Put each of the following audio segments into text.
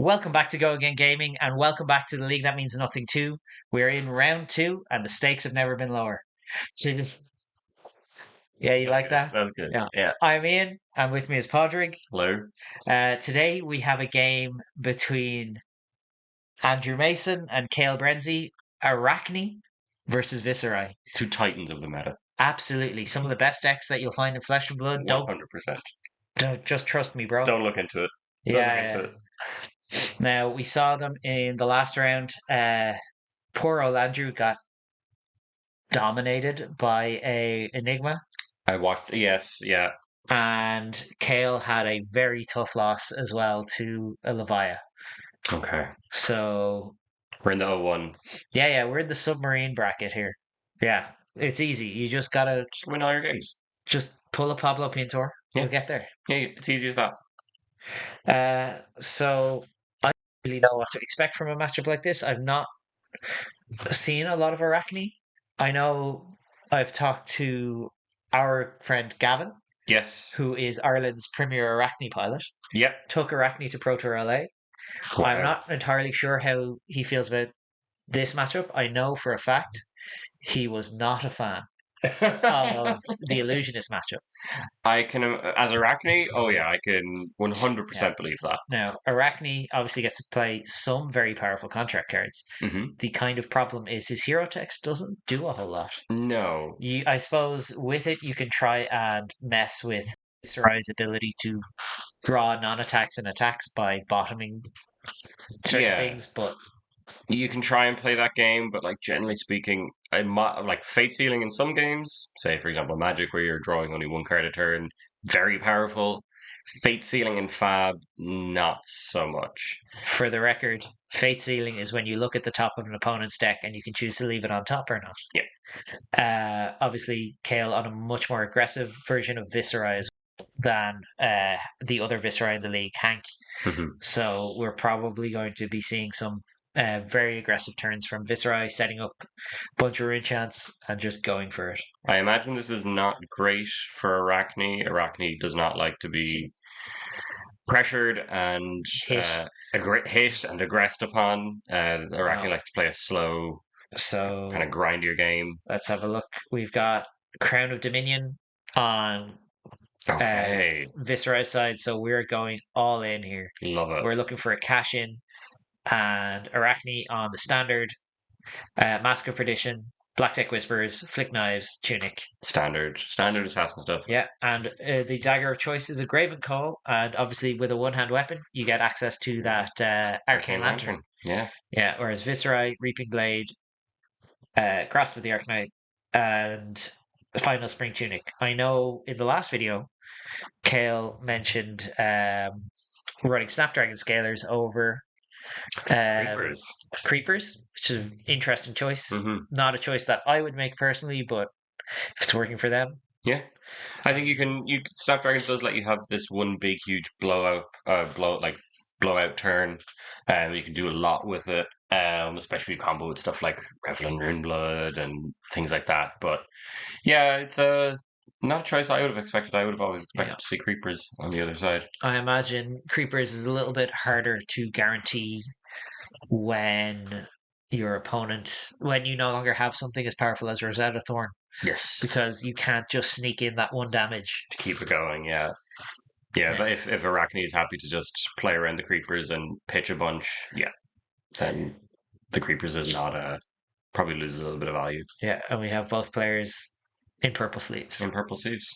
Welcome back to Go Again Gaming, and welcome back to the league that means nothing too. We're in round two, and the stakes have never been lower. So, yeah, you That's like good. that? That's good. Yeah. Yeah. I'm Ian, and with me is Podrick. Hello. Today we have a game between Andrew Mason and Kale Brenzy, Arakni versus Viserai. Two titans of the meta. Absolutely, some of the best decks that you'll find in Flesh and Blood. Don't 100%. just trust me, bro. Don't look into it. Don't look into Yeah. it. Now we saw them in the last round. Poor old Andrew got dominated by a Enigma, I watched. Yes. Yeah. and Kale had a very tough loss as well to a Levia. Okay. So We're in the 0-1. yeah, we're in the submarine bracket here. Yeah, it's easy. You just gotta Just win all your games. just pull a Pablo Pintor. Yeah. You'll get there. Yeah. It's easy as that. So I don't really know what to expect from a matchup like this. I've not seen a lot of Arachne. I know I've talked to our friend Gavin, Yes. who is Ireland's premier Arachne pilot. Yep. Took Arachne to Pro Tour LA. I'm Wow. not entirely sure how he feels about this matchup. I know for a fact he was not a fan of the Illusionist matchup. I can, as Arachne, oh yeah, I can Yeah. 100% believe that. Now, Arachne obviously gets to play some very powerful contract cards. hmm The kind of problem is his hero text doesn't do a whole lot. No. I suppose with it you can try and mess with Viserai's ability to draw non-attacks and attacks by bottoming certain Yeah. things, but You can try and play that game, but like generally speaking, like fate sealing in some games, say for example Magic, where you're drawing only one card a turn, very powerful. Fate sealing in Fab, not so much. for the record, fate sealing is when you look at the top of an opponent's deck and you can choose to leave it on top or not. Yeah. Obviously, Kale on a much more aggressive version of Viserai than the other Viserai in the league, Hank. hmm So we're probably going to be seeing some very aggressive turns from Viserai, setting up a bunch of rune chants and just going for it. I imagine this is not great for Arachne. Arachne does not like to be pressured and Hit. hit and aggressed upon. Arachne No. likes to play a slow, kind of So grindier game. let's have a look. We've got Crown of Dominion on Okay, Viserai's side, so we're going all in here. love it. We're looking for a cash in, and Arachne on the standard, Mask of Perdition, Black Tech Whispers, Flick Knives, Tunic. Standard assassin stuff. Yeah, and the Dagger of Choice is a Graven Call, and obviously with a one-hand weapon, you get access to that Arcane Lantern. Yeah. Yeah, whereas Viserai, Reaping Blade, Grasp of the Arknight, and Final Spring Tunic. I know in the last video, Kale mentioned running Snapdragon Scalers over Creepers. Creepers, which is an interesting choice. hmm Not a choice that I would make personally, but if it's working for them, Yeah. I think Snapdragon does let you have this one big huge blowout turn. You can do a lot with it. Especially if you combo with stuff like Revel and Runeblood and things like that. But yeah, it's not a choice I would have expected. I would have always expected to see Creepers on the other side. I imagine Creepers is a little bit harder to guarantee when your opponent, when you no longer have something as powerful as Rosetta Thorn, Yes. because you can't just sneak in that one damage. To keep it going, yeah. Yeah, but if Arachne is happy to just play around the Creepers and pitch a bunch, yeah, then the Creepers is not probably loses a little bit of value Yeah, and we have both players in purple sleeves, in purple sleeves.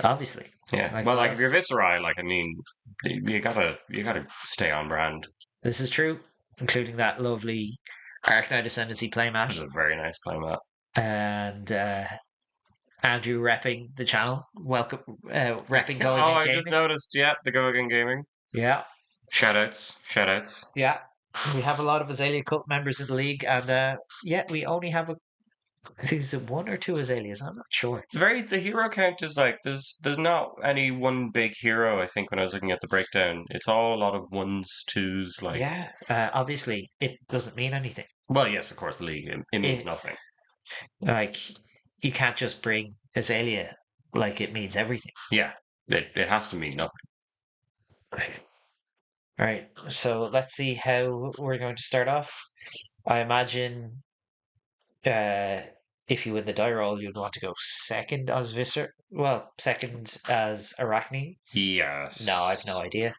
obviously. Yeah, well, like if you're Viserai, like I mean, you gotta stay on brand. This is true, including that lovely Arknight Ascendancy playmat. This is a very nice playmat. And Andrew repping the channel. Welcome, repping Go Oh, Again I Gaming. just noticed. Yeah, the Go Again Gaming. Yeah, Shoutouts. yeah. We have a lot of Azalea Cult members in the league, and yeah, we only have I think it's one or two Azaleas. I'm not sure. The hero count is like there's not any one big hero. I think when I was looking at the breakdown, it's all a lot of ones, twos. Like Yeah, obviously it doesn't mean anything. well, yes, of course, the league it means It, nothing. like you can't just bring Azalea like it means everything. Yeah, it has to mean nothing. All right, so let's see how we're going to start off. I imagine uh, if you win the die roll, you'd want to go second as Viscer. Well, second as Arachne. No, I've no Yes. idea.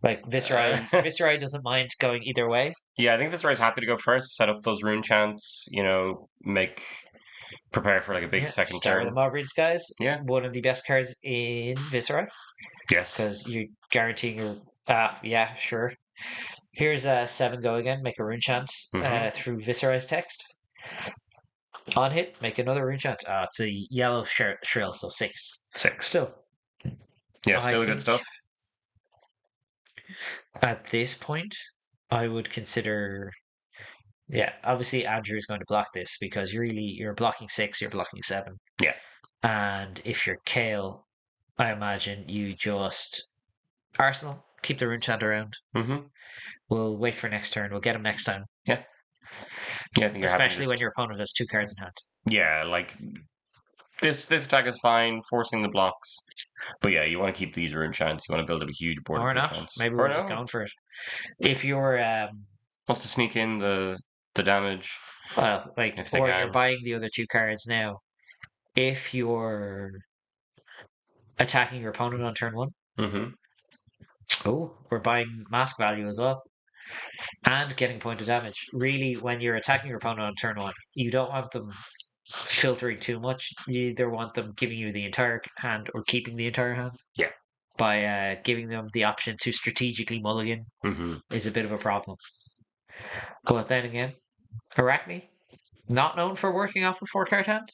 Like Viserai doesn't mind going either way. Yeah, I think Viserai's happy to go first, set up those rune chants, prepare for like a big Yeah, second Star of the turn. Mob guys. Yeah. One of the best cards in Viserai Yes. because you're guaranteeing your. Yeah, sure. Here's a 7 go again. Make a rune chant Mm-hmm. through Viserai's text. On hit, make another rune chant. It's a yellow shrill, so 6. 6. Still, Yeah, I still good think stuff. at this point, I would consider. Yeah, obviously Andrew is going to block this because you're blocking 6, you're blocking 7. Yeah. And if you're Kale, I imagine you just Arsenal, keep the rune chant around. Mm-hmm. We'll wait for next turn. We'll get him next time. Yeah. Yeah, I think you're happy to Especially when just your opponent has 2 cards in hand. yeah, like this attack is fine, forcing the blocks. But yeah, you want to keep these rune chants. You want to build up a huge board of Or rune not. chants. Maybe Or we're just no. going for it. If you're Wants to sneak in the damage well, like if they or you're can. buying the other 2 cards now. If you're attacking your opponent on turn 1, Mm-hmm. oh, we're buying mask value as well. And getting point of damage. Really, when you're attacking your opponent on turn 1, you don't want them filtering too much. You either want them giving you the entire hand or keeping the entire hand. Yeah. By giving them the option to strategically mulligan Mm-hmm. is a bit of a problem. But then again, Arachne, not known for working off a 4 card hand.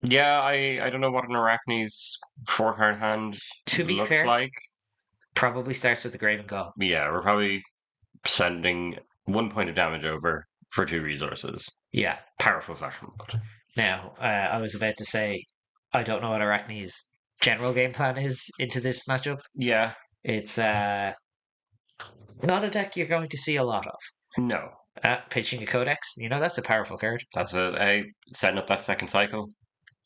Yeah, I don't know what an Arachne's 4 card hand To be looks fair, like. probably starts with the Graven Gall. Yeah, we're probably sending 1 point of damage over for 2 resources. Yeah. Powerful flash from blood. Now, I was about to say, I don't know what Arachne's general game plan is into this matchup. Yeah, It's not a deck you're going to see a lot of. no. Pitching a Codex, that's a powerful card. That's setting up that second cycle.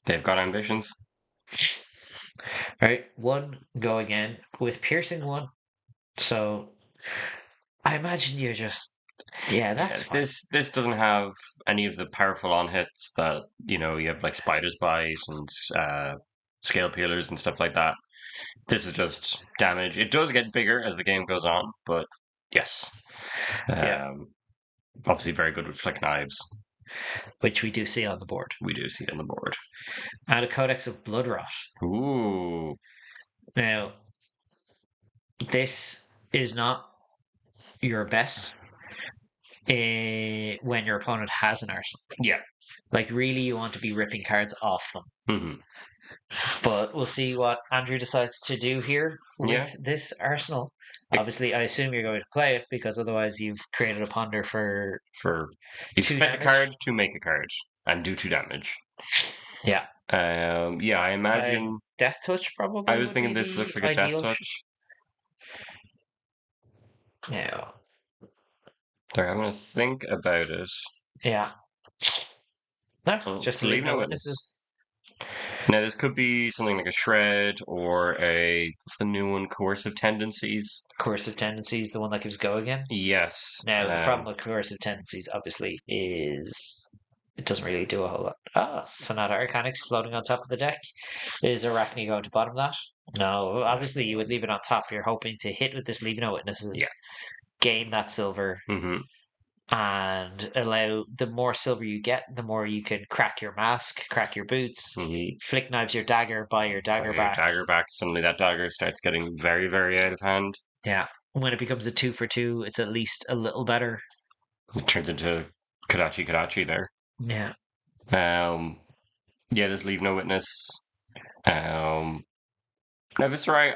They've got ambitions. All right, 1 go again with Piercing 1. So I imagine you're just yeah, that's fine. This doesn't have any of the powerful on hits that you have like Spider's Bite and Scale Peelers and stuff like that. This is just damage. It does get bigger as the game goes on, but yes, Yeah, obviously very good with Flick Knives. which we do see on the board. We do see it on the board. And a Codex of Blood Rot. Ooh, Now, this is not your best when your opponent has an arsenal. yeah. Like, really, you want to be ripping cards off them. Hmm. But we'll see what Andrew decides to do here with Yeah. this arsenal. It- Obviously, I assume you're going to play it because otherwise you've created a ponder for You 2 spent a damage. card to make a card and do 2 damage. Yeah. Yeah, I imagine. Death Touch probably. I was would thinking be this the looks like a Death ideal. Touch. Yeah. Sorry, I'm gonna think about it. Yeah. No, Oh, just leave leave no no witness. witnesses. Now, this could be something like a shred or what's the new one? Coercive tendencies. Coercive tendencies, the one that gives go again. Yes. Now, the problem with coercive tendencies, obviously, is it doesn't really do a whole lot. Sonata Arcanics floating on top of the deck. Is Arachne going to bottom that? No, obviously you would leave it on top. You're hoping to hit with this leave no witnesses, Yeah. gain that silver, Mm-hmm. and allow the more silver you get, the more you can crack your mask, crack your boots, Mm-hmm. flick knives your dagger, buy your dagger back. Dagger back. Suddenly, that dagger starts getting very, very out of hand. Yeah. When it becomes a 2 for 2, it's at least a little better. It turns into Kadachi there. Yeah. Yeah, there's leave no witness. Now, Viserai,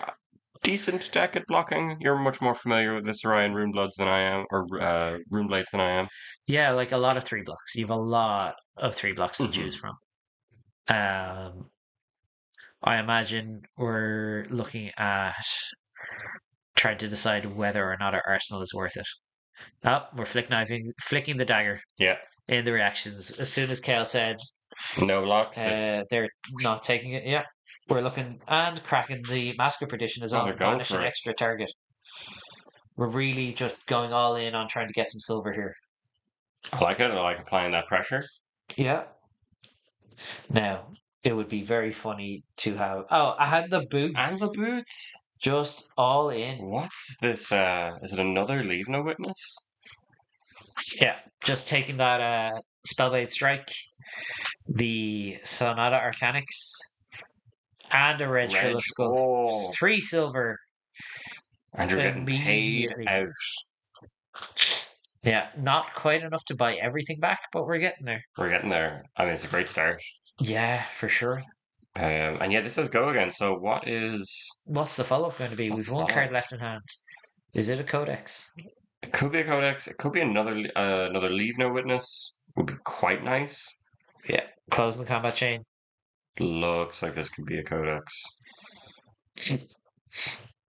decent deck at blocking. You're much more familiar with Viserai and Runebloods than I am, or Runeblades than I am. Yeah, like a lot of 3 blocks. You have a lot of 3 blocks to choose from. I imagine we're looking at trying to decide whether or not our arsenal is worth it. Oh, we're flicking the dagger. Yeah. In the reactions. As soon as Kale said No blocks. they're not taking it, yeah. We're looking and cracking the Mask of Perdition as well they're to going banish for an it. extra target. We're really just going all in on trying to get some silver here. I like it. I like applying that pressure. Yeah. Now, it would be very funny to have. Oh, I had the And the boots boots. just all in. What's this? Is it another Leave No Witness? Yeah, just taking that Spellblade Strike, the Sonata Arcanix, and a red Red. Shrill of Skull. Oh, 3 silver and you're getting paid immediately. out. Yeah, not quite enough to buy everything back, but we're getting there. We're getting there. I mean, it's a great start. Yeah, for sure. And yeah, this says go again. So what is What's the follow up going to be? what's We've the one follow? card left in hand. Is it a Codex? It could be a codex. It could be another Leave No Witness. Would be quite nice. Yeah, closing the combat chain. Looks like this could be a codex.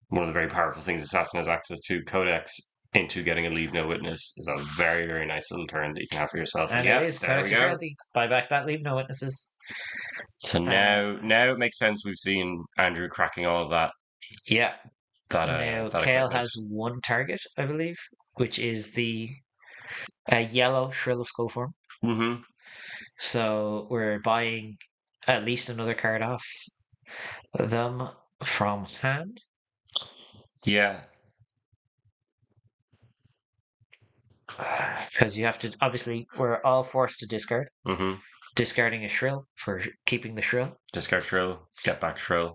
One of the very powerful things Assassin has access to, codex into getting a Leave No Witness, is a very, very nice little turn that you can have for yourself. And And it yeah, is there we Codex of go. Frailty. Buy back that, leave no witnesses. So Uh, now it makes sense. We've seen Andrew cracking all of yeah. Now, that Kale equipment. has one target, I believe, which is the yellow Shrill of Skull form. Mm-hmm. So we're buying at least another card off them from hand. Yeah. Because you have to, obviously, we're all forced to discard. Mm-hmm. Discarding a Shrill for keeping the Shrill. Discard Shrill. Get back Shrill.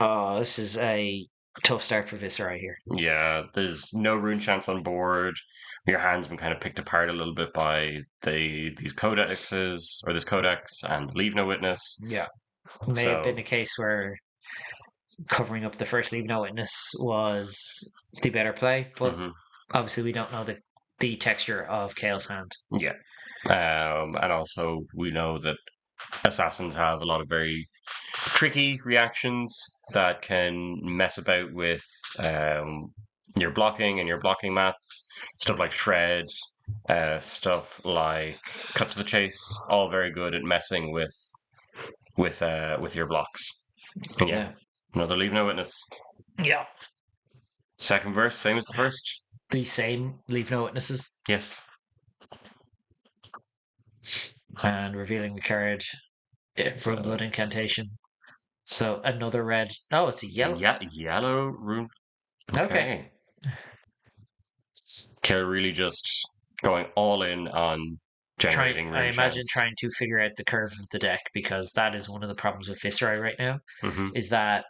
Oh, this is a tough start for Viserai here. Yeah, there's no rune chance on board. Your hand's been kind of picked apart a little bit by these codexes or this codex and Leave No Witness. Yeah. May have been So a case where covering up the first leave no witness was the better play, but mhm, obviously we don't know the texture of Kale's hand. yeah. And also we know that assassins have a lot of very tricky reactions that can mess about with um, your blocking and your blocking mats. Stuff like shred, stuff like cut to the chase. All very good at messing with your blocks. And yeah, Yeah. another Leave No Witness. Yeah. Second verse, same as the first. The same leave no witnesses Yes. and revealing the card from blood So incantation. So another red. No, it's a it's a yellow. yellow rune. Okay. Okay. Kill really just going all in on generating I rune imagine chance. trying to figure out the curve of the deck because that is one of the problems with Viserai right now. Hmm. Is that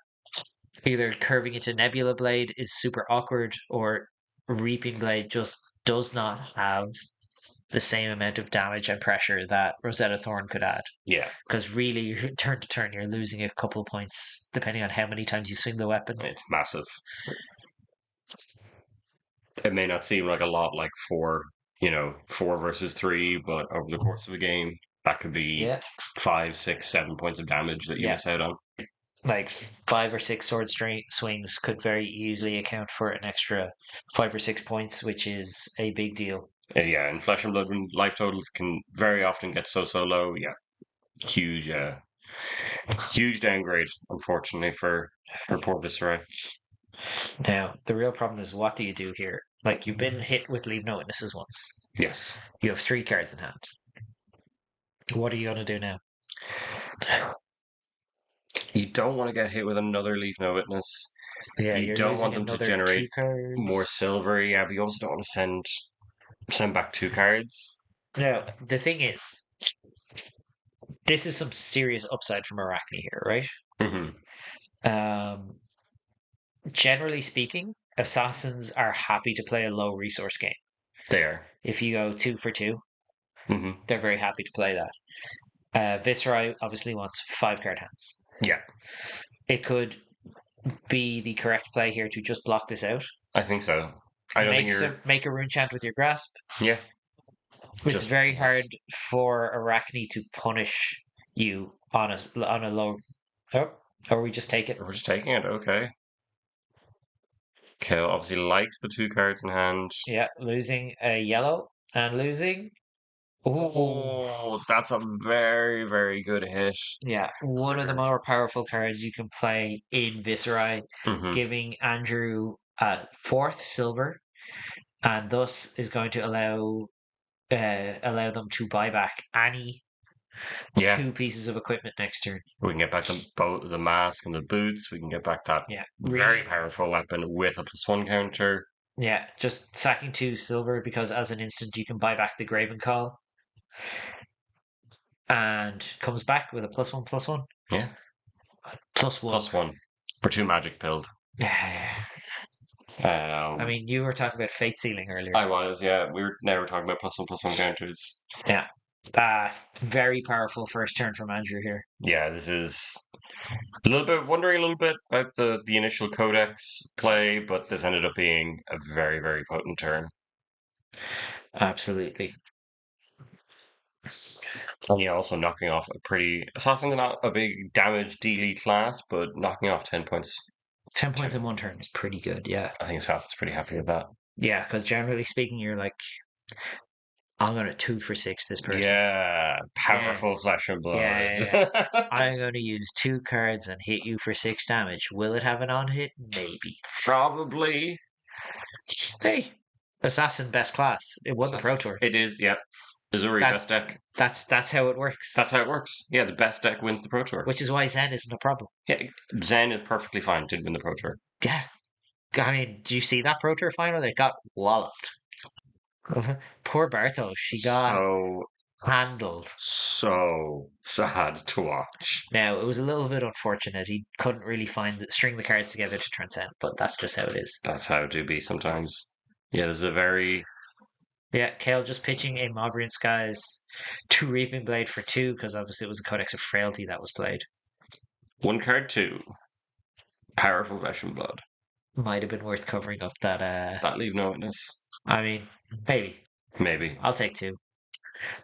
either curving into Nebula Blade is super awkward, or Reaping Blade just does not have the same amount of damage and pressure that Rosetta Thorn could add. Yeah, Because really, turn to turn, you're losing a couple of points depending on how many times you swing the weapon. it's massive. It may not seem like a lot, like four versus three, but over the course of a game, that could be Yeah, 5, 6, 7 points of damage that you yeah. miss out on. Like 5 or 6 swings could very easily account for an extra 5 or 6 points, which is a big deal. Yeah, and Flesh and Blood when life totals can very often get so low. Yeah, huge, huge downgrade, unfortunately for poor Viserai. Now, the real problem is what do you do here? Like, you've been hit with Leave No Witnesses once. Yes, You have 3 cards in hand. What are you going to do now? you don't want to get hit with another Leave No Witness. Yeah, You you're don't losing want them to another generate 2 cards. more silver. Yeah, but you also don't want to send back 2 cards. Now, the thing is, this is some serious upside from Arakni here, right? Hmm. Um, Generally speaking, assassins are happy to play a low resource game. There. If you go 2 for 2, Hmm. they're very happy to play that. Viserai obviously wants 5 card hands. Yeah, It could be the correct play here to just block this out. I think so. I don't think you're. Make a rune chant with your grasp. Yeah, It's just very hard for Arachne to punish you on a low. Oh, or we just take it. we're just taking it. Okay. Kale obviously likes the 2 cards in hand. Yeah, losing a yellow and losing. Oh, Oh, that's a very, very good hit. yeah, one of the more powerful cards you can play in Viserai, Hmm. giving Andrew fourth silver, and thus is going to allow them to buy back any Yeah, two pieces of equipment next turn. we can get back the boat, the mask, and the boots. We can get back that Yeah, very powerful weapon with a +1 counter. yeah, just sacking 2 silver because as an instant you can buy back the Graven Call, and comes back with a +1/+1 Yeah, +1. +1 for 2 magic build. I Um, mean, you were talking about fate sealing earlier. I was, yeah. We were never talking about +1/+1 counters. Yeah. Very powerful first turn from Andrew here. Yeah, this is wondering a little bit about the initial codex play, but this ended up being a very, very potent turn. Absolutely. And yeah, also knocking off a pretty Assassin's not a big damage dealy class, but knocking off 10 points. 10 points in one turn is pretty good, yeah. I think Assassin's pretty happy with that. Yeah, because generally speaking, you're like, I'm going to 2 for 6 this person. Yeah, powerful flesh and blood. Yeah. I'm going to use 2 cards and hit you for 6 damage. Will it have an on hit? Maybe. Probably. Hey, Assassin best class. It won the Pro Tour. It is, yeah. Missouri best deck. That's how it works. That's how it works. Yeah, the best deck wins the Pro Tour. Which is why Zen isn't a problem. Yeah, Zen is perfectly fine to win the Pro Tour. Yeah. I mean, do you see that Pro Tour final? They got walloped. Poor Bartos. She got handled. So sad to watch. Now, it was a little bit unfortunate. He couldn't really string the cards together to transcend, but that's just how it is. That's how it do be sometimes. Yeah, there's a very... Yeah, Kale just pitching a Mauvrian Skies to Reaping Blade for 2, because obviously it was a Codex of Frailty that was played. 1 card 2. Powerful Flesh and Blood. Might have been worth covering up that. That leave no witness. I mean, maybe. Maybe. I'll take 2.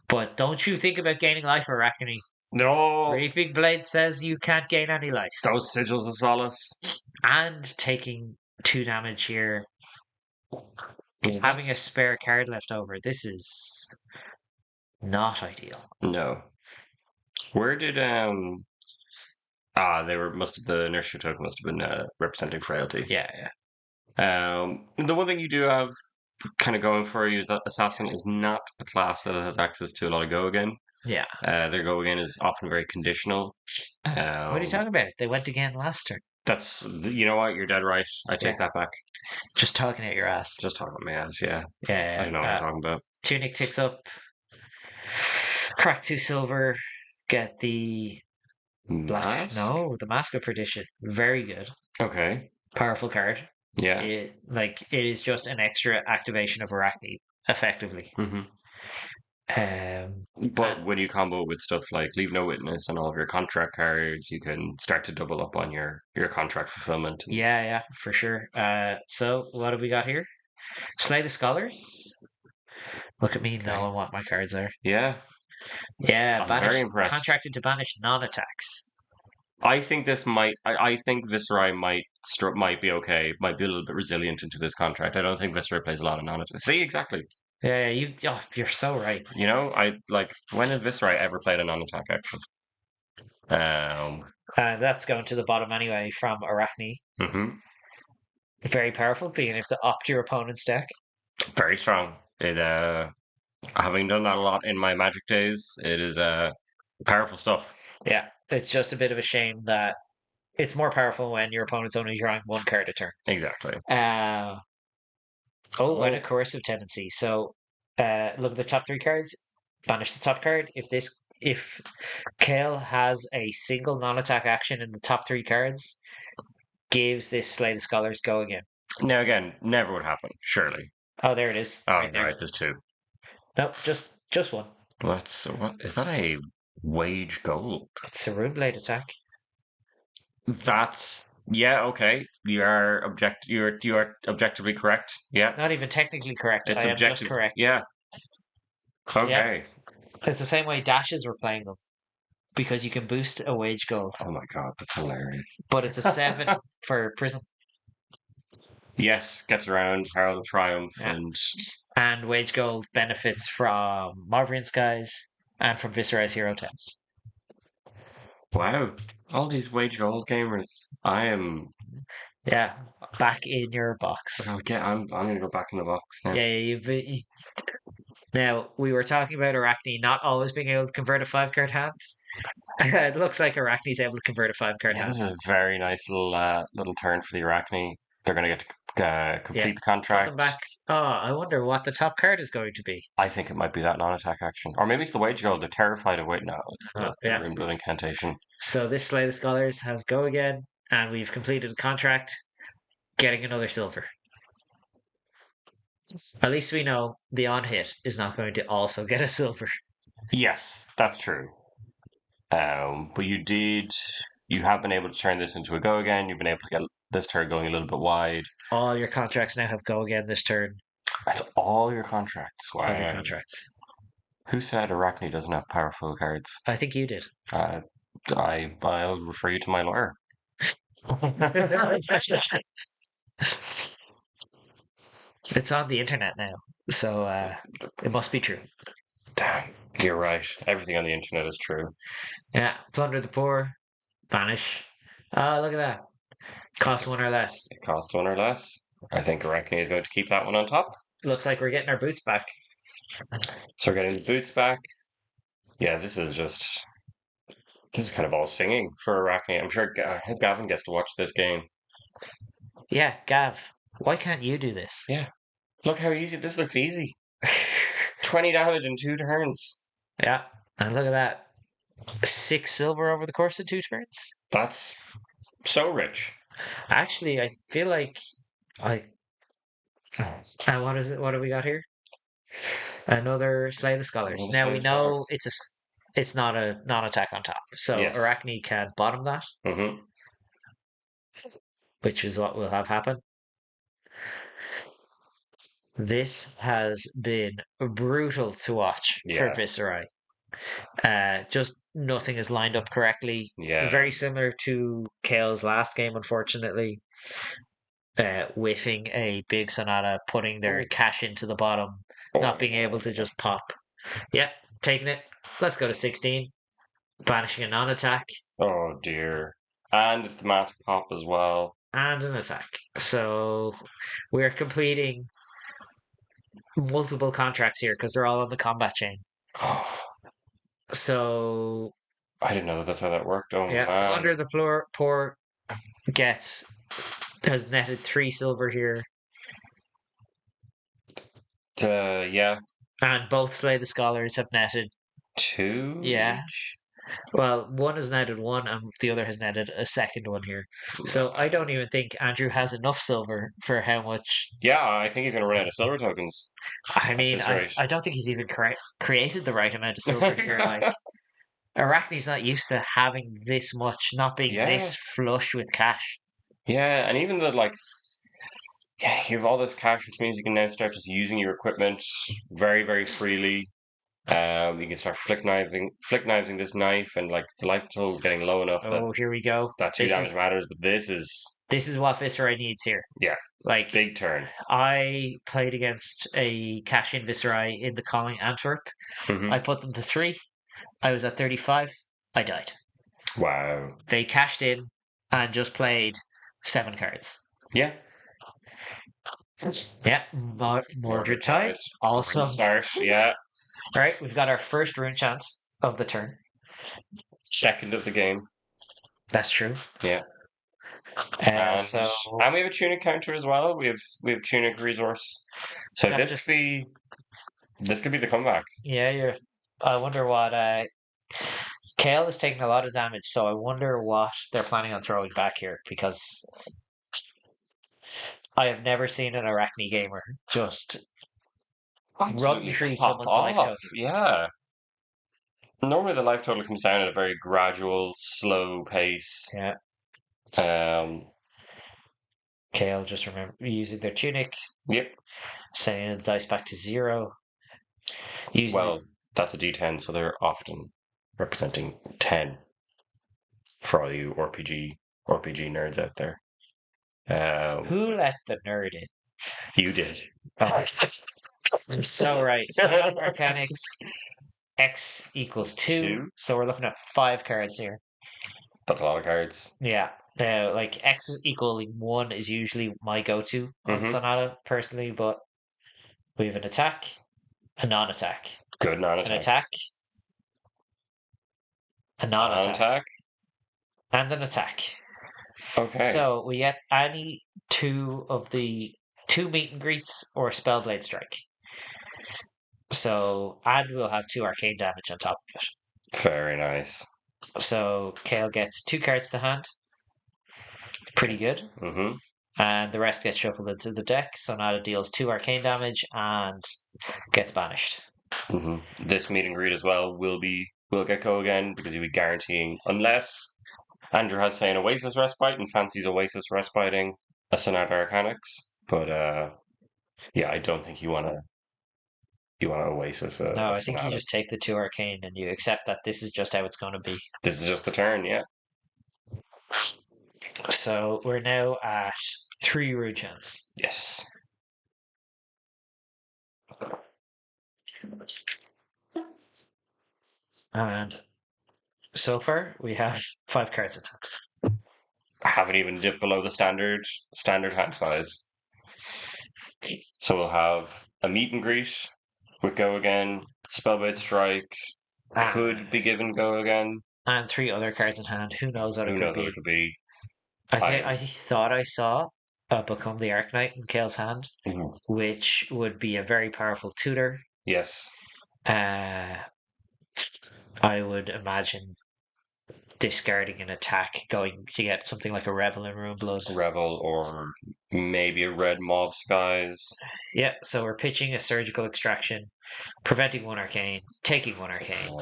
But don't you think about gaining life, Arakni. No! Reaping Blade says you can't gain any life. Those Sigils of Solace. And taking 2 damage here. Having a spare card left over. This is not ideal. No. Where did they the inertia token must have been representing frailty. Yeah. The one thing you do have kind of going for you is that Assassin is not a class that has access to a lot of go again. Yeah. Their go again is often very conditional. What are you talking about? They went again last turn. That's, you know what, you're dead right. I take that back. Just talking out your ass. Just talking out my ass, yeah. Yeah. I don't know what I'm talking about. Tunic ticks up. Crack 2 silver. Get the black. No, the Mask of Perdition. Very good. Okay. Powerful card. Yeah. It is just an extra activation of Arakni, effectively. Mm-hmm. But when you combo with stuff like Leave No Witness and all of your contract cards, you can start to double up on your contract fulfillment. Yeah, for sure. So what have we got here? Slay the Scholars. Look at me knowing what my cards are. Yeah. Yeah, I'm very impressed. Contracted to banish non-attacks. I think this might. I think Viserai might be okay. Might be a little bit resilient into this contract. I don't think Viserai plays a lot of non-attacks. See, exactly. Yeah, you're so right. You know, when has Viserai ever played a non-attack action? That's going to the bottom anyway from Arakni. Mm-hmm. Very powerful, being able to opt your opponent's deck. Very strong. It having done that a lot in my Magic days, it is powerful stuff. Yeah, it's just a bit of a shame that it's more powerful when your opponent's only drawing 1 card a turn. Exactly. And a coercive tendency. So, look at the top 3 cards. Banish the top card. If Kale has a single non-attack action in the top 3 cards, gives this Slay the Scholars go again. Now again, never would happen. Surely. Oh, there it is. Oh, right, there's 2. Nope, just 1. What is that? A wage gold? It's a Runeblade attack. That's okay. You are objectively correct. Yeah. Not even technically correct. It's I am just correct. Yeah. Okay. Yeah. It's the same way dashes were playing them. Because you can boost a wage gold. Oh my god, that's hilarious. But it's a 7 for Prism. Yes, gets around Herald of Triumph and wage gold benefits from Mauvrian Skies and from Viserai's Hero Test. Wow. All these wage gold gamers. I am Yeah, back in your box. I'm gonna go back in the box now. Yeah, now we were talking about Arachne not always being able to convert a 5 card hand. It looks like Arachne's able to convert a 5 card Yeah, hand. this is a very nice little turn for the Arachne. They're gonna get to Yeah, complete the put them contract. back. Oh, I wonder what the top card is going to be. I think it might be that non-attack action, or maybe it's the wage goal. They're terrified of wait. No, it's the Yeah. Runeblood incantation. So this Slay the Scholars has go again, and we've completed the contract, getting another silver. At least we know the on hit is not going to also get a silver. Yes, that's true. But you have been able to turn this into a go again. You've been able to get this turn going a little bit wide. All your contracts now have go again this turn. That's all your contracts. All your Wow. contracts. Who said Arachne doesn't have powerful cards? I think you did. I'll refer you to my lawyer. It's on the internet now, so it must be true. Damn, you're right. Everything on the internet is true. Yeah, plunder the poor, banish. Ah, look at that. Cost 1 or less. It costs 1 or less. I think Arachne is going to keep that one on top. Looks like we're getting our boots back. So we're getting the boots back. Yeah, this is kind of all singing for Arachne. I'm sure I hope Gavin gets to watch this game. Yeah, Gav, why can't you do this? Yeah. Look how easy this looks easy. 20 damage in 2 turns. Yeah, and look at that. 6 silver over the course of 2 turns. That's so rich. Actually, I feel like I. And what is it? What have we got here? Another Slay the Scholars. Another Now Slay we the know Scholars. it's not a non-attack on top, so Yes. Arachne can bottom that, Mm-hmm. which is what will have happen. This has been brutal to watch for Yeah. Viserai. Just nothing is lined up correctly. Yeah. Very similar to Kale's last game, unfortunately. Whiffing a big Sonata, putting their cash into the bottom, not being able to just pop. Yeah, taking it. Let's go to 16. Banishing a non-attack Oh dear. And it's the mask pop as well. and an attack. So we're completing multiple contracts here because they're all on the combat chain. So I didn't know that that's how that worked. Oh yeah, man. Plunder the Poor has netted 3 silver here, Yeah. and both Slay the Scholars have netted. 2 Yeah. each? Well, one has netted 1, and the other has netted a second one here. So I don't even think Andrew has enough silver for how much. Yeah, I think he's going to run out of silver tokens. I mean, this rate. I don't think he's even created the right amount of silver here. Like, Arachne's not used to having this much, not being Yeah. this flush with cash. Yeah, and even the yeah, you have all this cash, which means you can now start just using your equipment very, very freely. You can start flick kniving this knife, and like the life total is getting low enough Oh, here we go. that 2 damage matters. But this is what Viserai needs here. Yeah, like big turn. I played against a cash in Viserai in the Calling Antwerp. Mm-hmm. I put them to 3. I was at 35. I died. Wow. They cashed in and just played 7 cards. Yeah. Yeah, Mordred Tide. Also, start. Yeah. All right, we've got our first rune chance of the turn. Second of the game. That's true. Yeah. And we have a tunic counter as well. We have tunic resource. So this could be the comeback. Yeah, I wonder what Kale is taking a lot of damage, so I wonder what they're planning on throwing back here, because I have never seen an Arakni gamer just run through someone's life total. Yeah. Normally the life total comes down at a very gradual, slow pace. Yeah. Kale just remember using their tunic. Yep. Sending the dice back to 0. That's a D10, so they're often representing 10 for all you RPG nerds out there. Who let the nerd in? You did. Oh. I'm so right. So mechanics. X equals 2. So we're looking at 5 cards here. That's a lot of cards. Yeah. Now, like X equaling 1 is usually my go-to on Mm-hmm. Sonata personally, but we have an attack, a non-attack, Good an non-attack. attack, a non-attack, Non-attack. and an attack. Okay. So we get any two of the two meet and greets or Spellblade Strike. So, and we'll have two arcane damage on top of Very nice. it. So Kale gets two cards to hand, pretty good. Mm-hmm. And the rest gets shuffled into the deck. So Sonata deals two arcane damage and gets banished. Mm-hmm. This meet and greet as well will get go again because you'll be guaranteeing unless Andrew has say an Oasis Respite and fancies Oasis Respiting a Sonata Arcanix. But yeah, I don't think you wanna Oasis No, a I think you Sonata. just take the two arcane and you accept that this is just how it's going to be. This is just the turn, yeah. So we're now at three Ruchans. Yes. And so far we have five cards in hand. I haven't even dipped below the standard hand size. So we'll have a meet and greet with go again, Spellbait Strike, could be given go again. And three other cards in hand. Who knows what it Who could knows what be? it could be? I thought I saw Become the Arknight in Kale's hand, Mhm. which would be a very powerful tutor. Yes. Uh, I would imagine discarding an attack, going to get something like a Revel in Ruinblood. Revel or maybe a red Mauve Skies. Yeah, so we're pitching a surgical extraction, preventing one arcane, taking one arcane.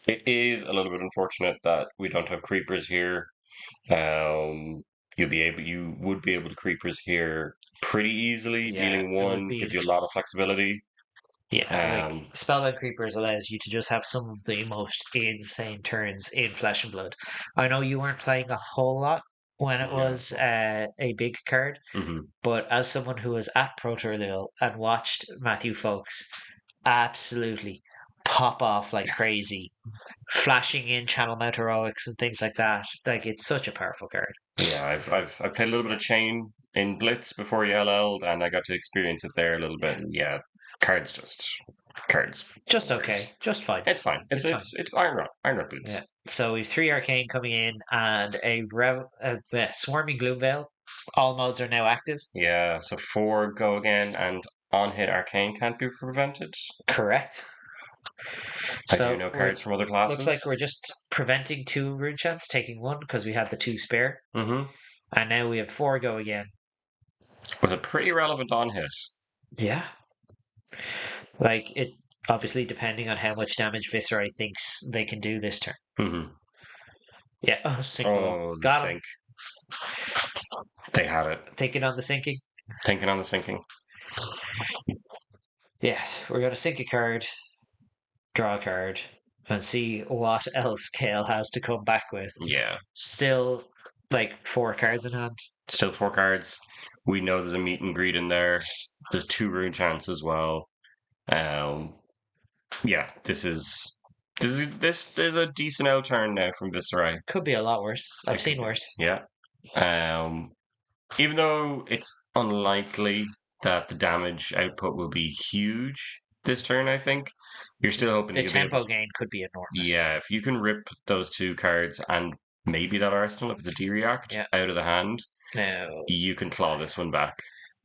It is a little bit unfortunate that we don't have creepers here. You would be able to creepers here pretty easily. Yeah, Dealing it would one be. gives you a lot of flexibility. Yeah, like Um, Spellbound Creepers allows you to just have some of the most insane turns in Flesh and Blood. I know you weren't playing a whole lot when it yeah. was a big card, Hmm. but as someone who was at Pro Tour Lille and watched Matthew Folks absolutely pop off like crazy, flashing in channel mount heroics and things like that, like it's such a powerful card. Yeah, I've played a little bit of Chain in Blitz before ELL'd, and I got to experience it there a little bit. And yeah, cards. Just Warriors. okay, just fine. It's fine. It's It's fine. it's it's Iron Rock boots. Yeah. So we've three arcane coming in and a swarming gloomveil. All modes are now active. Yeah, so four go again, and on hit Arcane can't be prevented. Correct. I do So know we're cards from other looks classes. like we're just preventing two rune chants, taking one because we had the two spare, Mm-hmm. and now we have four go again. With a pretty relevant on hit. Yeah. Like it obviously depending on how much damage Viserai thinks they can do this turn. Mm-hmm. Yeah, sink below. Oh, the Got him. sink. They had it. Thinking on the sinking. Thinking on the sinking. Yeah, we're gonna sink a card, draw a card, and see what else Kale has to come back with. Yeah. Still, like four cards in hand. Still four cards. We know there's a meet and greet in there. There's two rune chants as well. Um, yeah, this is a decent out turn now from Viserai. Could be a lot worse. I've It could seen be. worse. Yeah. Um, even though it's unlikely that the damage output will be huge this turn, I think you're still hoping that The you'll be able tempo to. gain could be enormous. Yeah, if you can rip those two cards and maybe that arsenal, if it's a D-react, Yeah. out of the hand, Now, you can claw this one back.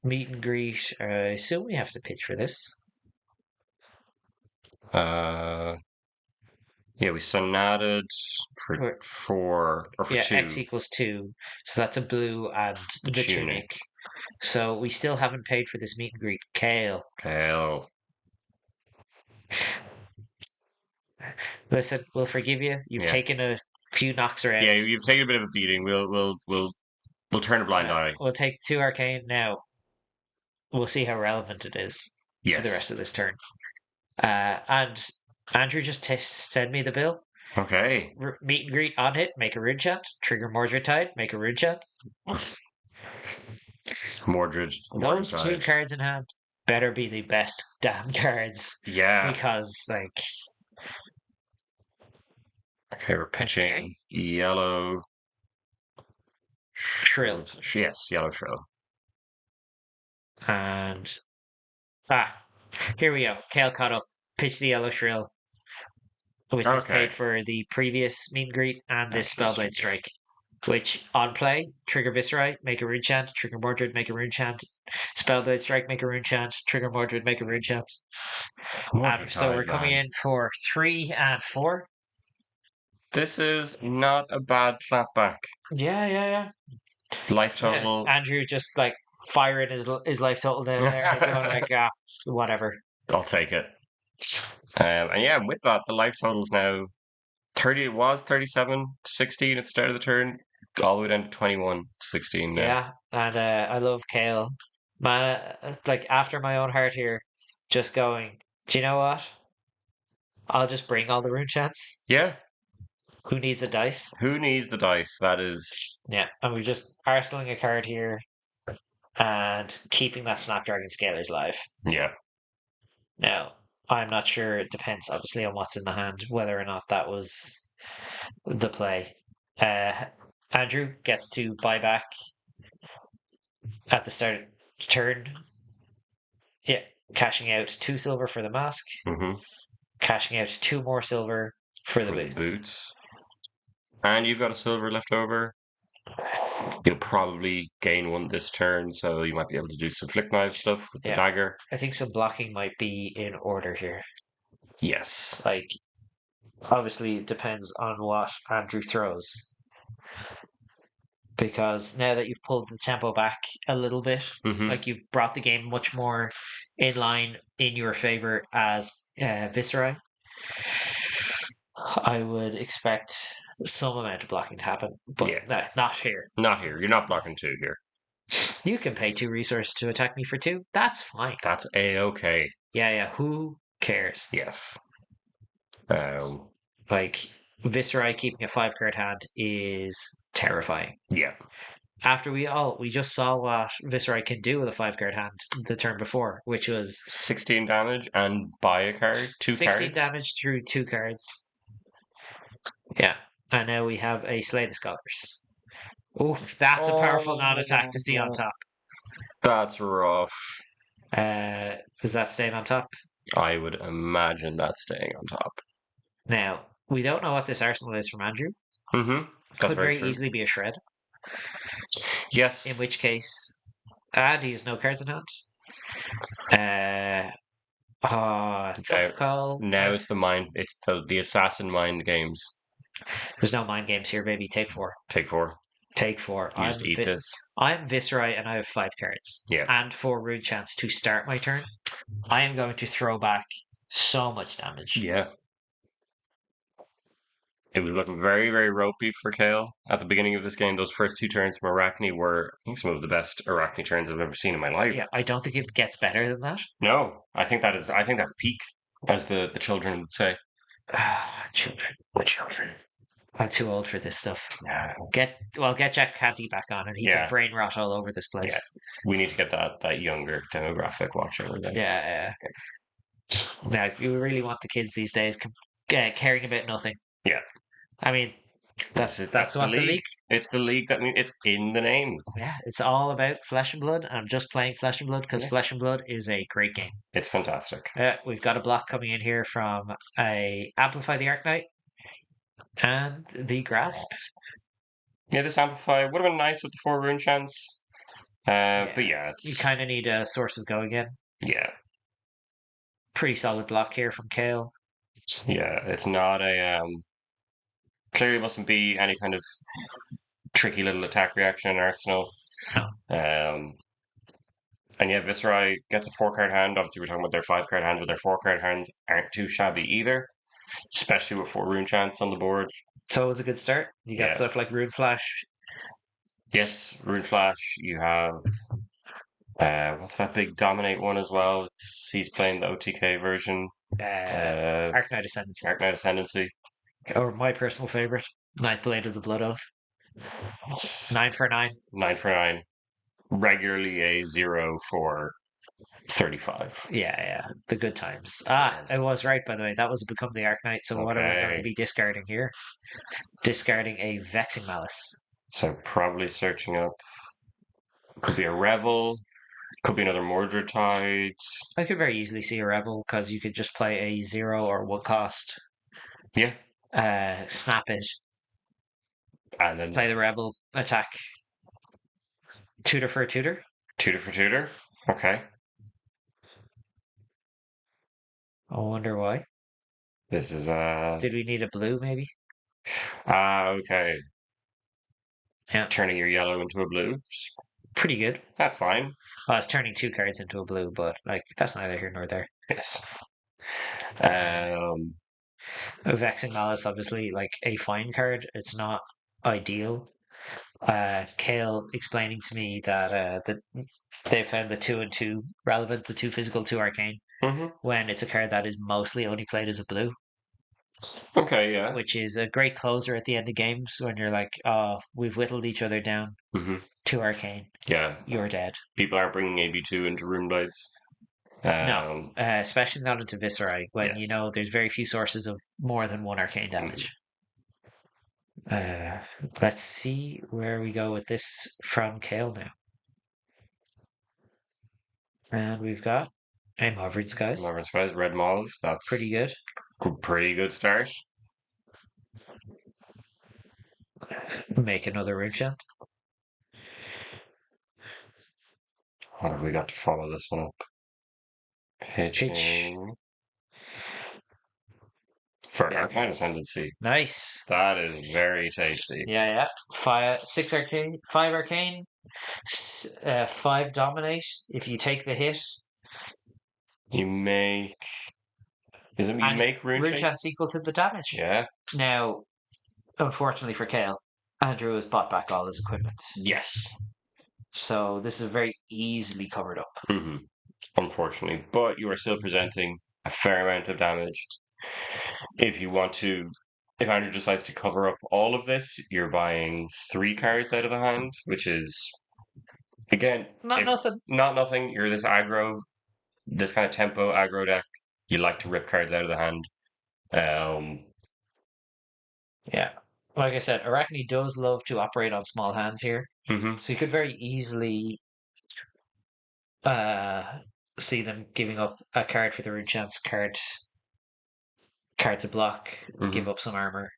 meet and greet. I assume we have to pitch for this. Uh, yeah, we sonated for We're- four or for yeah, two. X equals 2. So that's a blue and the tunic. So we still haven't paid for this meet and greet. Kale. Hell. Listen, we'll forgive you. You've Yeah. taken a few knocks around. Yeah, you've taken a bit of a beating. We'll turn a blind eye. We'll take two arcane now. We'll see how relevant it is Yes. for the rest of this turn. And Andrew just send me the bill. Okay. Meet and greet on hit, make a rune chant. Trigger Mordred Tide, make a rune chant. Mordred. Those two cards in hand better be the best damn cards. Yeah. Because, like, Okay, we're pitching yellow. Shrill. Yes, yellow shrill. And here we go. Kale caught up, pitched the yellow shrill, which was Okay. paid for the previous meet and greet and this Actually, Spellblade Strike. Which on play, trigger Viserai, make a rune chant, trigger Mordred, make a rune chant, Spellblade Strike, make a rune chant, trigger Mordred, make a rune chant. So we're coming in for 3 and 4. This is not a bad clapback. Yeah. Life total. Andrew just like firing his life total down there, going like, whatever. I'll take it. And yeah, with that, the life total's now 30. It was 37-16 at the start of the turn, all the way down to 21-16 now. Yeah, and I love Kale. Man, like after my own heart here, just going, do you know what? I'll just bring all the rune chants. Yeah. Who needs a dice? Who needs the dice? That is. Yeah, and we're just arsenaling a card here and keeping that Snapdragon Scalers live. Yeah. Now, I'm not sure. It depends, obviously, on what's in the hand, whether or not that was the play. Andrew gets to buy back at the start of the turn. Yeah, cashing out 2 silver for the mask, cashing out 2 more silver for the boots. And you've got a silver left over. You'll probably gain 1 this turn, so you might be able to do some flick knife stuff with the dagger. I think some blocking might be in order here. Yes. Like, obviously, it depends on what Andrew throws. Because now that you've pulled the tempo back a little bit, like you've brought the game much more in line in your favor as Viserai, I would expect some amount of blocking to happen, but not here. Not here. You're not blocking 2 here. You can pay 2 resources to attack me for 2. That's fine. That's a-okay. Yeah. Who cares? Yes. Like Viserai keeping a 5-card hand is terrifying. Yeah. After we just saw what Viserai can do with a 5-card hand the turn before, which was 16 damage and buy a card, 2 16 cards. damage through 2 cards. Yeah, and now we have a Slay the Scholars. Oh, that's a powerful non-attack to see on top. That's rough. Is that staying on top? I would imagine that's staying on top. Now, we don't know what this arsenal is from Andrew. Could very easily be a shred. Yes. In which case, he has no cards in hand. Tough call. Now it's the assassin mind games. There's no mind games here, baby. Take 4. Take 4. Take 4. You just eat this. I'm Viserai and I have 5 cards. Yeah. And 4 rune chants to start my turn. I am going to throw back so much damage. Yeah. It was looking very, very ropey for Kale at the beginning of this game. Those first 2 turns from Arakni were, I think, some of the best Arakni turns I've ever seen in my life. Yeah, I don't think it gets better than that. No, I think that's peak, as the children would say. Children. I'm too old for this stuff. Yeah. Get Jack Canty back on, and he can brain rot all over this place. Yeah. We need to get that younger demographic watching. Yeah. Now, if you really want the kids these days caring about nothing. Yeah. I mean, that's what the league. It's the league that it's in the name. Yeah, it's all about Flesh and Blood. I'm just playing Flesh and Blood because Flesh and Blood is a great game. It's fantastic. We've got a block coming in here from a Amplify the Arknight and the Grasp. Yeah, this Amplify would have been nice with the 4 rune chants. But yeah, you kind of need a source of go again. Yeah. Pretty solid block here from Kale. Yeah, it's not a clearly mustn't be any kind of tricky little attack reaction in Arsenal. No. And yeah, Viserai gets a 4-card hand. Obviously, we're talking about their 5-card hand, but their 4-card hands aren't too shabby either, especially with 4 rune chants on the board. So it was a good start. You got stuff like Rune Flash. Yes, Rune Flash. You have what's that big Dominate one as well? He's playing the OTK version. Arknight Ascendancy. Arknight Ascendancy. Or my personal favorite, Ninth Blade of the Blood Oath. 9 for 9. 9 for 9. Regularly a 0 for 35. Yeah, the good times. I Yes. was right, by the way. That was Become the Arknight. So what are we going to Okay. be discarding here? Discarding a Vexing Malice. So probably searching up. Could be a Revel. Could be another Mordred Tide. I could very easily see a Revel because you could just play a 0 or 1 cost, Yeah. snap it, And then play the Revel, attack, tutor for a tutor. tutor for tutor. Okay. I wonder why. This is Did we need a blue, maybe? okay. Yeah, Turning your yellow into a blue. pretty good. That's fine. Well, it's turning 2 cards into a blue, but like that's neither here nor there. Yes. Um A Vexing Malice, obviously, like a fine card. It's not ideal. Kale explaining to me that they found the 2 and 2 relevant, the 2 physical, 2 arcane, mhm. when it's a card that is mostly only played as a blue, Okay, yeah. which is a great closer at the end of games when you're like, oh, we've whittled each other down Hmm. 2 arcane, Yeah. you're dead. People aren't bringing AB2 into Runeblades. No, Um especially not into Viserai when yeah. you know there's very few sources of more than 1 arcane Mhm. damage. Uh, let's see where we go with this from Kale now. And we've got a Maverick Skies. Northern Skies, Red Mauve. Pretty That's good. pretty good start. Make another rune chant. What have we got to follow this one up? Pitch. Pitching for Yeah. Arcane Ascendancy. Nice. That is very tasty. Yeah. 6 arcane, 5 arcane, 5 dominate. If you take the hit, You make is it you and make rune rune shapes? chant's equal to the damage. Yeah. Now, unfortunately for Kale, Andrew has bought back all his equipment. Yes. So this is very easily covered up. Hmm. Unfortunately, but you are still presenting a fair amount of damage. If you want to, if Andrew decides to cover up all of this, you're buying 3 cards out of the hand, which is again, Not if nothing. not nothing. You're this aggro, this kind of tempo aggro deck. You like to rip cards out of the hand. Um, Yeah. Like I said, Arakni does love to operate on small hands here. mhm. So you could very easily uh, see them giving up a card for the rune chance card to block, give Mhm. up some armor,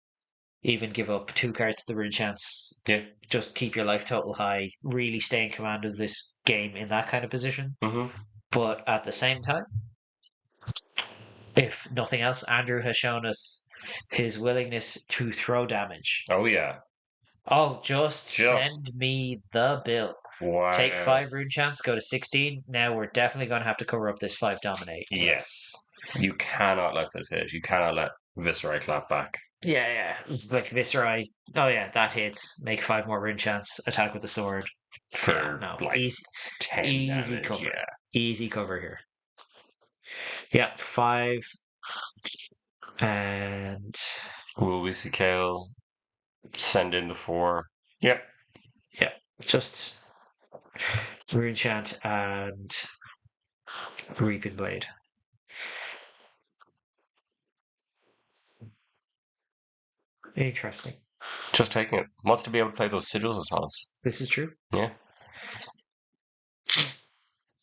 even give up 2 cards to the rune chance. Yeah. Just keep your life total high, really stay in command of this game in that kind of position. Mhm. But at the same time, if nothing else, Andrew has shown us his willingness to throw damage. Oh yeah. Oh, just Just send me the bill. Take wow. 5 rune chance, go to 16. Now we're definitely going to have to cover up this 5 dominate. Yes. You cannot let this hit. You cannot let Viserai clap back Yeah. Like Viserai. Oh, yeah, that hits. Make 5 more rune chance. Attack with the sword. Yeah, for no. like Easy, 10 easy damage. cover. Yeah. Easy cover here. Yeah, 5. And Will we see Kale send in the 4? Yep. yeah, just rune chant and reaping blade. Interesting. Just taking it. Wants to be able to play those sigils as us. This is true. Yeah.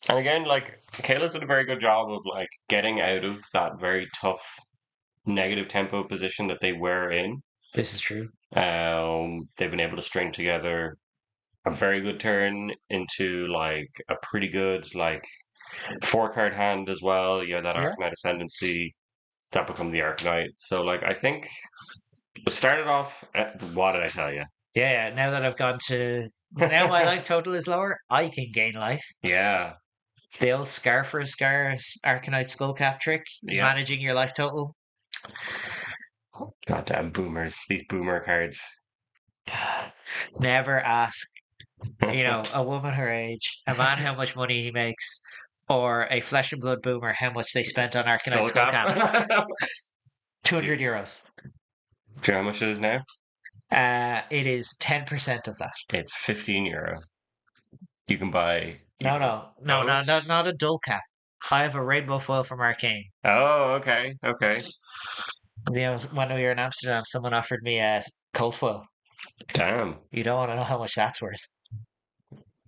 And again, like Kayla's done a very good job of like getting out of that very tough negative tempo position that they were in. This is true. They've been able to string together a very good turn into like a pretty good like 4 card hand as well. You had that Yeah. Arcanite Ascendancy that become the Arcanite. So like I think we started off. What did I tell you? Yeah. Now that I've gone to. Now my life total is lower, I can gain life. Yeah. The old scar for a scar Arcanite skullcap trick, Yeah. managing your life total. Goddamn boomers. These boomer cards. Never ask, a woman her age, a man how much money he makes, or a flesh and blood boomer how much they spent on Arcanite skullcap. Skullcap. 200 euros. Do you know how much it is now? It is 10% of that. It's €15. You can buy. No, not a dull cap. I have a rainbow foil from Arcane. Oh, okay, okay. When we were in Amsterdam, someone offered me a cold foil. Damn. You don't want to know how much that's worth.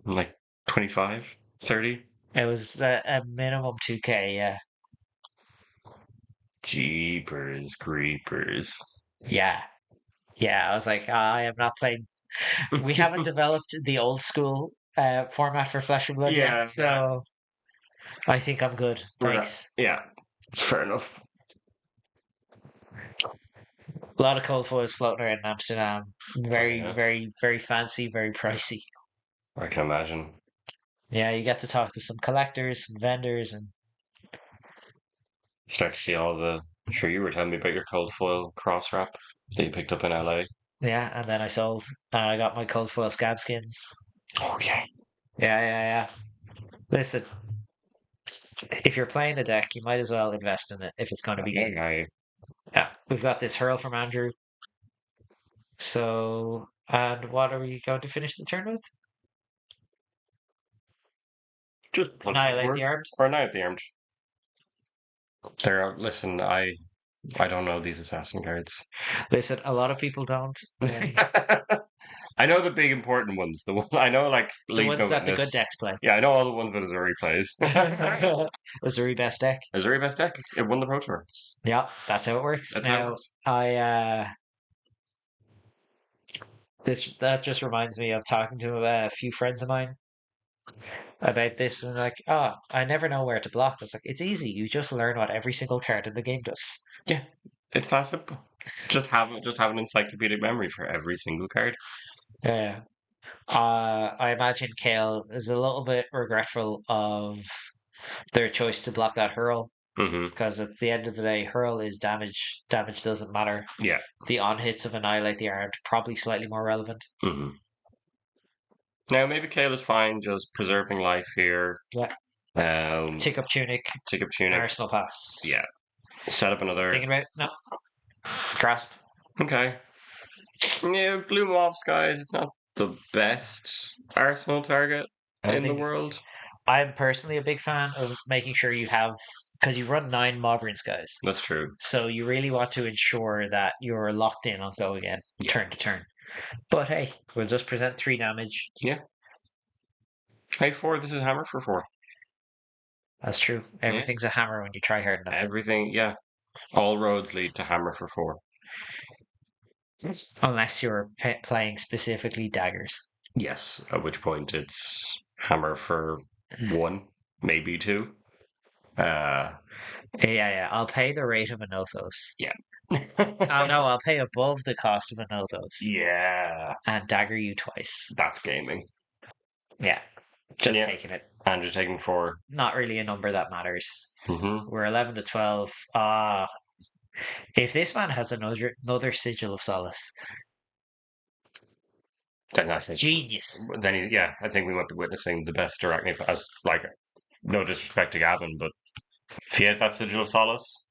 Like 25, 30. It was a minimum 2K, yeah. Jeepers creepers. Yeah. Yeah, I was like, I am not playing. We haven't developed the old school format for Flesh and Blood yet, Yeah, yeah. so I think I'm good. We're not. Thanks. Yeah, it's fair enough. A lot of cold foils floating around in Amsterdam. Oh Very, yeah, very, very fancy, very pricey. I can imagine. Yeah, you get to talk to some collectors, some vendors, and Start to see all the. Sure, you were telling me about your cold foil cross wrap that you picked up in LA. yeah, and then I sold and I got my cold foil scab skins. Okay. Yeah, yeah, yeah. Listen, if you're playing a deck, you might as well invest in it if it's going to be good. Yeah, Yeah, we've got this hurl from Andrew. So, and what are we going to finish the turn with? just plug Annihilate forward the armed. or now at the armed. There. Listen, I don't know these assassin cards. Listen, a lot of people don't. I know the big important ones. The one I know, like The Lead ones No that the good Witness. decks play. Yeah, I know all the ones that Azuri plays. Azuri best deck. Azuri best deck. It won the Pro Tour. Yeah, that's how it works. That's how it Now, works. I this that just reminds me of talking to a few friends of mine about this, and like, oh, I never know where to block. I was like, it's easy. You just learn what every single card in the game does. Yeah, it's that simple. Just have an encyclopedic memory for every single card. Yeah. I imagine Kale is a little bit regretful of their choice to block that hurl Hmm. because at the end of the day, hurl is damage. Damage doesn't matter. Yeah. The on hits of Annihilate the Armed probably slightly more relevant. Hmm. Now maybe Kale is fine, just preserving life here. Yeah. Um, Tick up Tunic, take up Tunic. Arsenal Pass. Yeah. Set up another. Thinking about no grasp. Okay. Yeah, Blue Mobs, guys. It's not the best Arsenal target I in the think world. I'm personally a big fan of making sure you have because you run 9 Mobrins guys. That's true. So you really want to ensure that you're locked in on go again, Yeah. turn to turn. But hey, we'll just present 3 damage. Yeah. Hey, 4. This is hammer for 4. That's true. Everything's a hammer when you try hard enough. Everything. Yeah. All roads lead to hammer for 4. Unless you're playing specifically daggers. Yes. At which point it's hammer for 1, maybe 2. Uh. Yeah, yeah. I'll pay the rate of a Nothos. Yeah. Oh no, I'll pay above the cost of a Nothos. Yeah. And dagger you twice. That's gaming. Yeah. Just Yeah. taking it. And you're taking 4. Not really a number that matters. Mm-hmm. We're 11 to 12. If this man has another Sigil of Solace, Then I think. genius. Then yeah, I think we might be witnessing the best Arakni as like no disrespect to Gavin, but if he has that sigil of solace,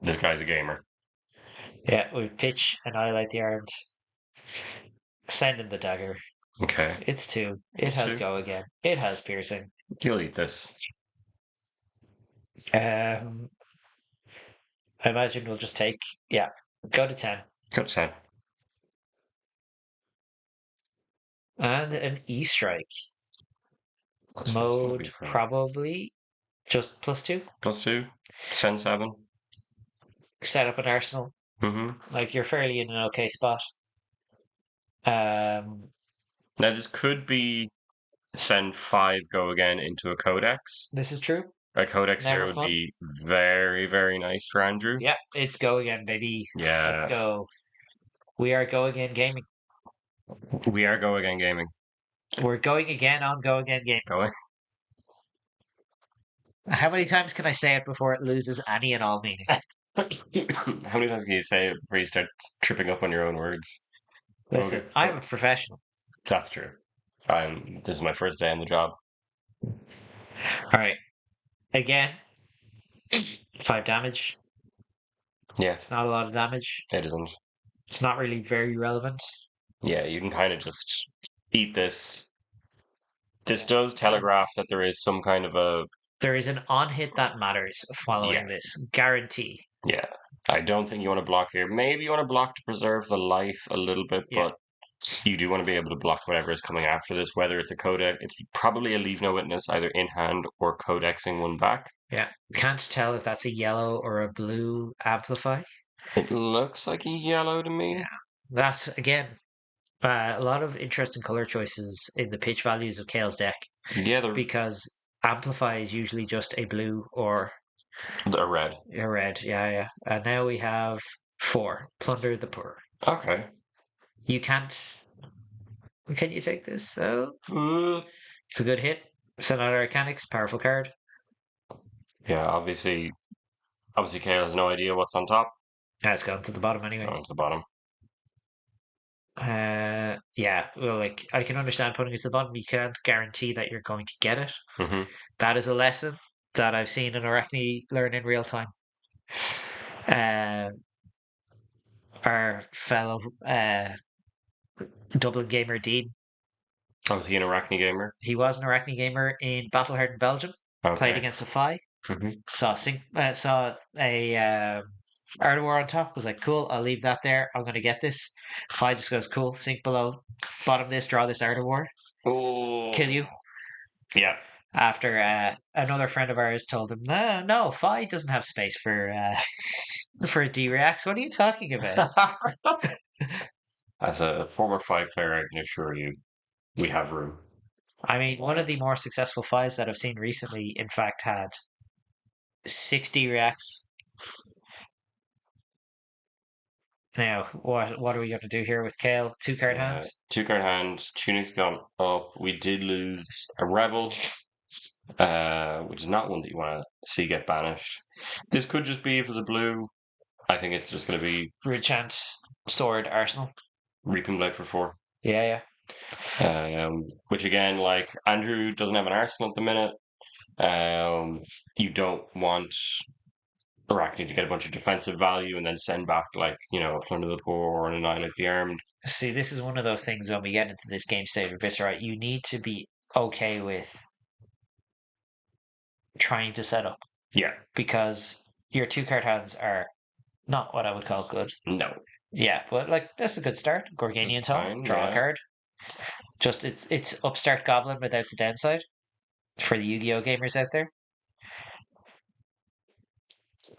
this guy's a gamer. Yeah, we pitch, annihilate the armed, send in the dagger. Okay. It's 2. It It's has 2. go again. It has piercing. He'll eat this. I imagine we'll just take, yeah, go to 10. Cut 10. And an E strike. That's Mode fine. probably just +2. +2. Send 7. Set up an arsenal. Mm-hmm. Like you're fairly in an okay spot. Now this could be send 5 go again into a codex. This is true. A codex Never here would fun. be very, very nice for Andrew. Yeah, it's go again, baby. Yeah. Let's go. We are go again gaming. We are go again gaming. We're going again on go again gaming. Going. How many times can I say it before it loses any and all meaning? How many times can you say it before you start tripping up on your own words? Listen, Okay. I'm a professional. That's true. This is my first day on the job. All right. Again, 5 damage. Yes, It's not a lot of damage. it isn't. It's not really very relevant. Yeah, you can kind of just eat this. This does telegraph that there is some kind of a There is an on hit that matters Yeah, following this. Guarantee. yeah. I don't think you want to block here. Maybe you want to block to preserve the life a little bit, Yeah. but you do want to be able to block whatever is coming after this, whether it's a codex. It's probably a leave no witness, either in hand or codexing one back. Yeah. Can't tell if that's a yellow or a blue amplify. It looks like a yellow to Yeah. me. That's, again, a lot of interesting color choices in the pitch values of Kale's deck Yeah, because amplify is usually just a blue or they're red. a red. Yeah, yeah. And now we have 4. Plunder the Poor. Okay. You can't. Can you take this? So it's a good hit. Sonata Arcanics, powerful card. Yeah, obviously Kale has no idea what's on top. That's gone to the bottom anyway. Going to the bottom. Yeah. Well, like I can understand putting it to the bottom. You can't guarantee that you're going to get it. Hmm. That is a lesson that I've seen an Arakni learn in real time. Uh, our fellow Dublin gamer Dean. Oh, is he an Arakni gamer? He was an Arakni gamer in Battlehard in Belgium. Played Okay. against a Fi. Hmm. Saw a Art of War on top. Was like, cool. I'll leave that there. I'm gonna get this. Fi just goes, cool. Sink below. Bottom this. Draw this Art of War. Oh. Kill you. Yeah. After another friend of ours told him, no, no, Fi doesn't have space for for D-Reacts. What are you talking about? As a former five player, I can assure you, we have room. I mean, one of the more successful Fis that I've seen recently, in fact, had 60 reacts. Now, what are we going to do here with Kale? 2 card hand? 2 card hand, Tunic's gone up. We did lose a Revel, which is not one that you want to see get banished. This could just be if it's a blue. I think it's just going to be Rudechant, Sword, Arsenal. Reaping Blade for 4. Yeah, Which again, like Andrew doesn't have an Arsenal at the minute. You don't want Arakni to get a bunch of defensive value and then send back like a Plunder the Poor or an Annihilate the Armed. yeah. See, this is one of those things when we get into this game state of Viserai, you need to be okay with trying to set up Yeah, because your 2 card hands are not what I would call good. no, Yeah, but like that's a good start. it's Gorganian Tome, fine. draw a Yeah, card. Just it's upstart Goblin without the downside for the Yu-Gi-Oh gamers out there.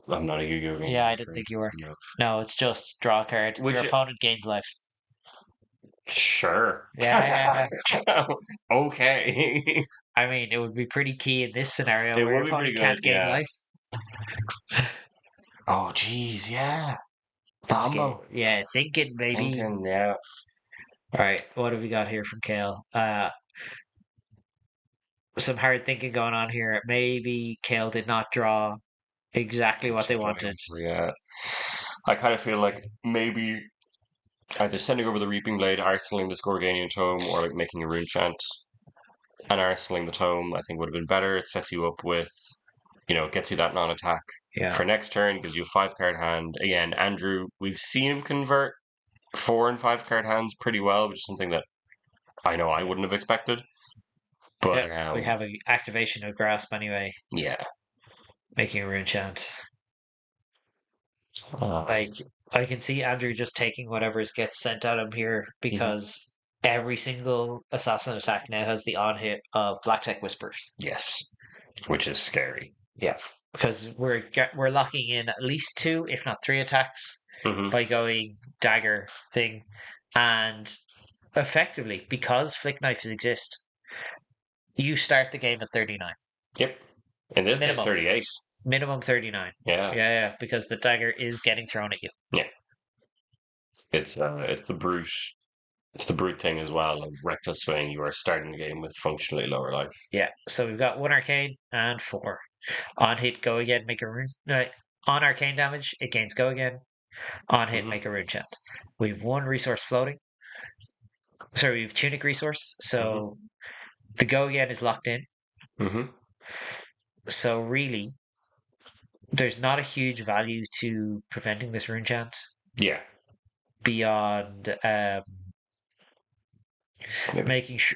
I'm not a Yu-Gi-Oh gamer. Yeah, I didn't think you were. No. No, it's just draw a card. Which Your opponent gains life. sure. Yeah, Okay. I mean, it would be pretty key in this scenario It where your would be pretty opponent good. can't gain Yeah. life. Oh, geez. Yeah. Okay, Combo. yeah, thinking maybe. Thinking. Yeah. All right, what have we got here from Kale? Some hard thinking going on here. Maybe Kale did not draw exactly what they wanted. Yeah. I kind of feel like maybe either sending over the Reaping Blade, arsenaling this Gorganian Tome, or like making a rune chant and arsenaling the Tome, I think would have been better. It sets you up with, it gets you that non-attack Yeah, for next turn, gives you a 5 card hand. Again, Andrew, we've seen him convert 4 and 5 card hands pretty well, which is something that I know I wouldn't have expected. But yeah. We have an activation of Grasp anyway, yeah, making a rune chant. uh, Like I can see Andrew just taking whatever gets sent at him here because every single assassin attack now has the on hit of Black Tech Whispers. yes, which is scary. Yeah, because we're locking in at least 2, if not 3 attacks Hmm. by going dagger thing, and effectively because flick knives exist, you start the game at 39. Yep. In this case, Minimum. 38. Minimum 39. Yeah, Yeah, because the dagger is getting thrown at you. yeah. It's the brute. It's the brute thing as well of reckless swing. You are starting the game with functionally lower life. Yeah, so we've got 1 arcane and 4. On hit, go again, make a rune. On arcane damage, it gains go again. On hit, make a rune chant. We have 1 resource floating. Sorry, we have tunic resource. So the go again is locked in. Mm-hmm. So really, there's not a huge value to preventing this rune chant Yeah. beyond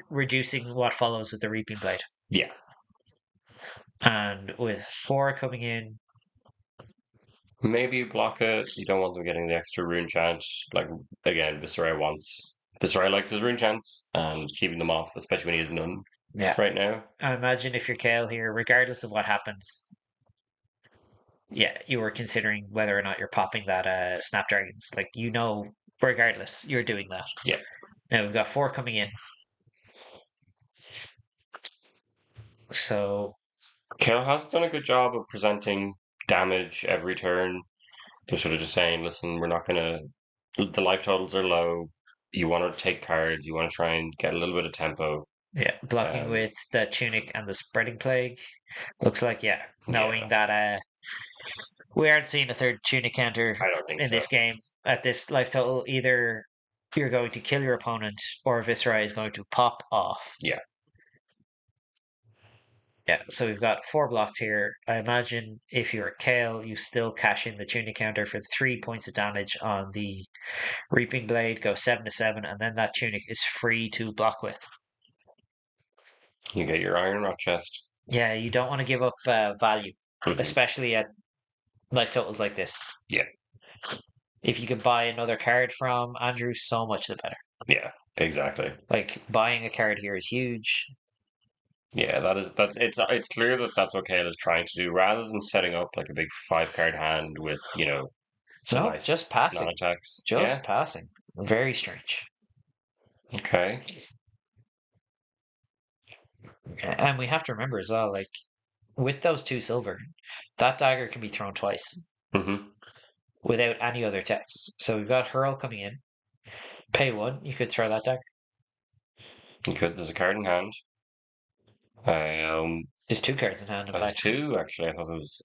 reducing what follows with the reaping blade. Yeah. And with 4 coming in, Maybe you block it. You don't want them getting the extra rune chance. Like again, Viserai likes his rune chance and keeping them off, especially when he has none yeah. right now. I imagine if you're Kale here, regardless of what happens, yeah, you were considering whether or not you're popping that Snapdragons. Like, regardless, you're doing that. Yeah. Now we've got 4 coming in. So, Kale has done a good job of presenting damage every turn. They're sort of just saying, listen, we're not gonna the life totals are low. You want to take cards, you want to try and get a little bit of tempo. yeah, blocking Um with the Tunic and the Spreading Plague. Looks like, yeah, yeah, knowing that we aren't seeing a third Tunic counter I don't think in so. this game at this life total, either you're going to kill your opponent or Viserai is going to pop off. Yeah. Yeah, so we've got 4 blocked here. I imagine if you're Kale, you still cash in the Tunic counter for 3 points of damage on the Reaping Blade, go 7 to 7, and then that Tunic is free to block with. You get your Iron Rot chest. Yeah, you don't want to give up value, Mhm. especially at life totals like this. Yeah. If you can buy another card from Andrew, so much the better. Yeah, exactly. Like, buying a card here is huge. Yeah, that's it's clear that that's what Kale is trying to do, rather than setting up like a big 5 card hand with, some No, nice just passing. non-attacks. Just Yeah. passing. Very strange. Okay. And we have to remember as well, like, with those 2 silver, that dagger can be thrown twice Mm-hmm. without any other text. So we've got Hurl coming in. Pay 1, you could throw that dagger. You could. There's a card in hand. Um, There's 2 cards in hand, in there's fact. 2 actually.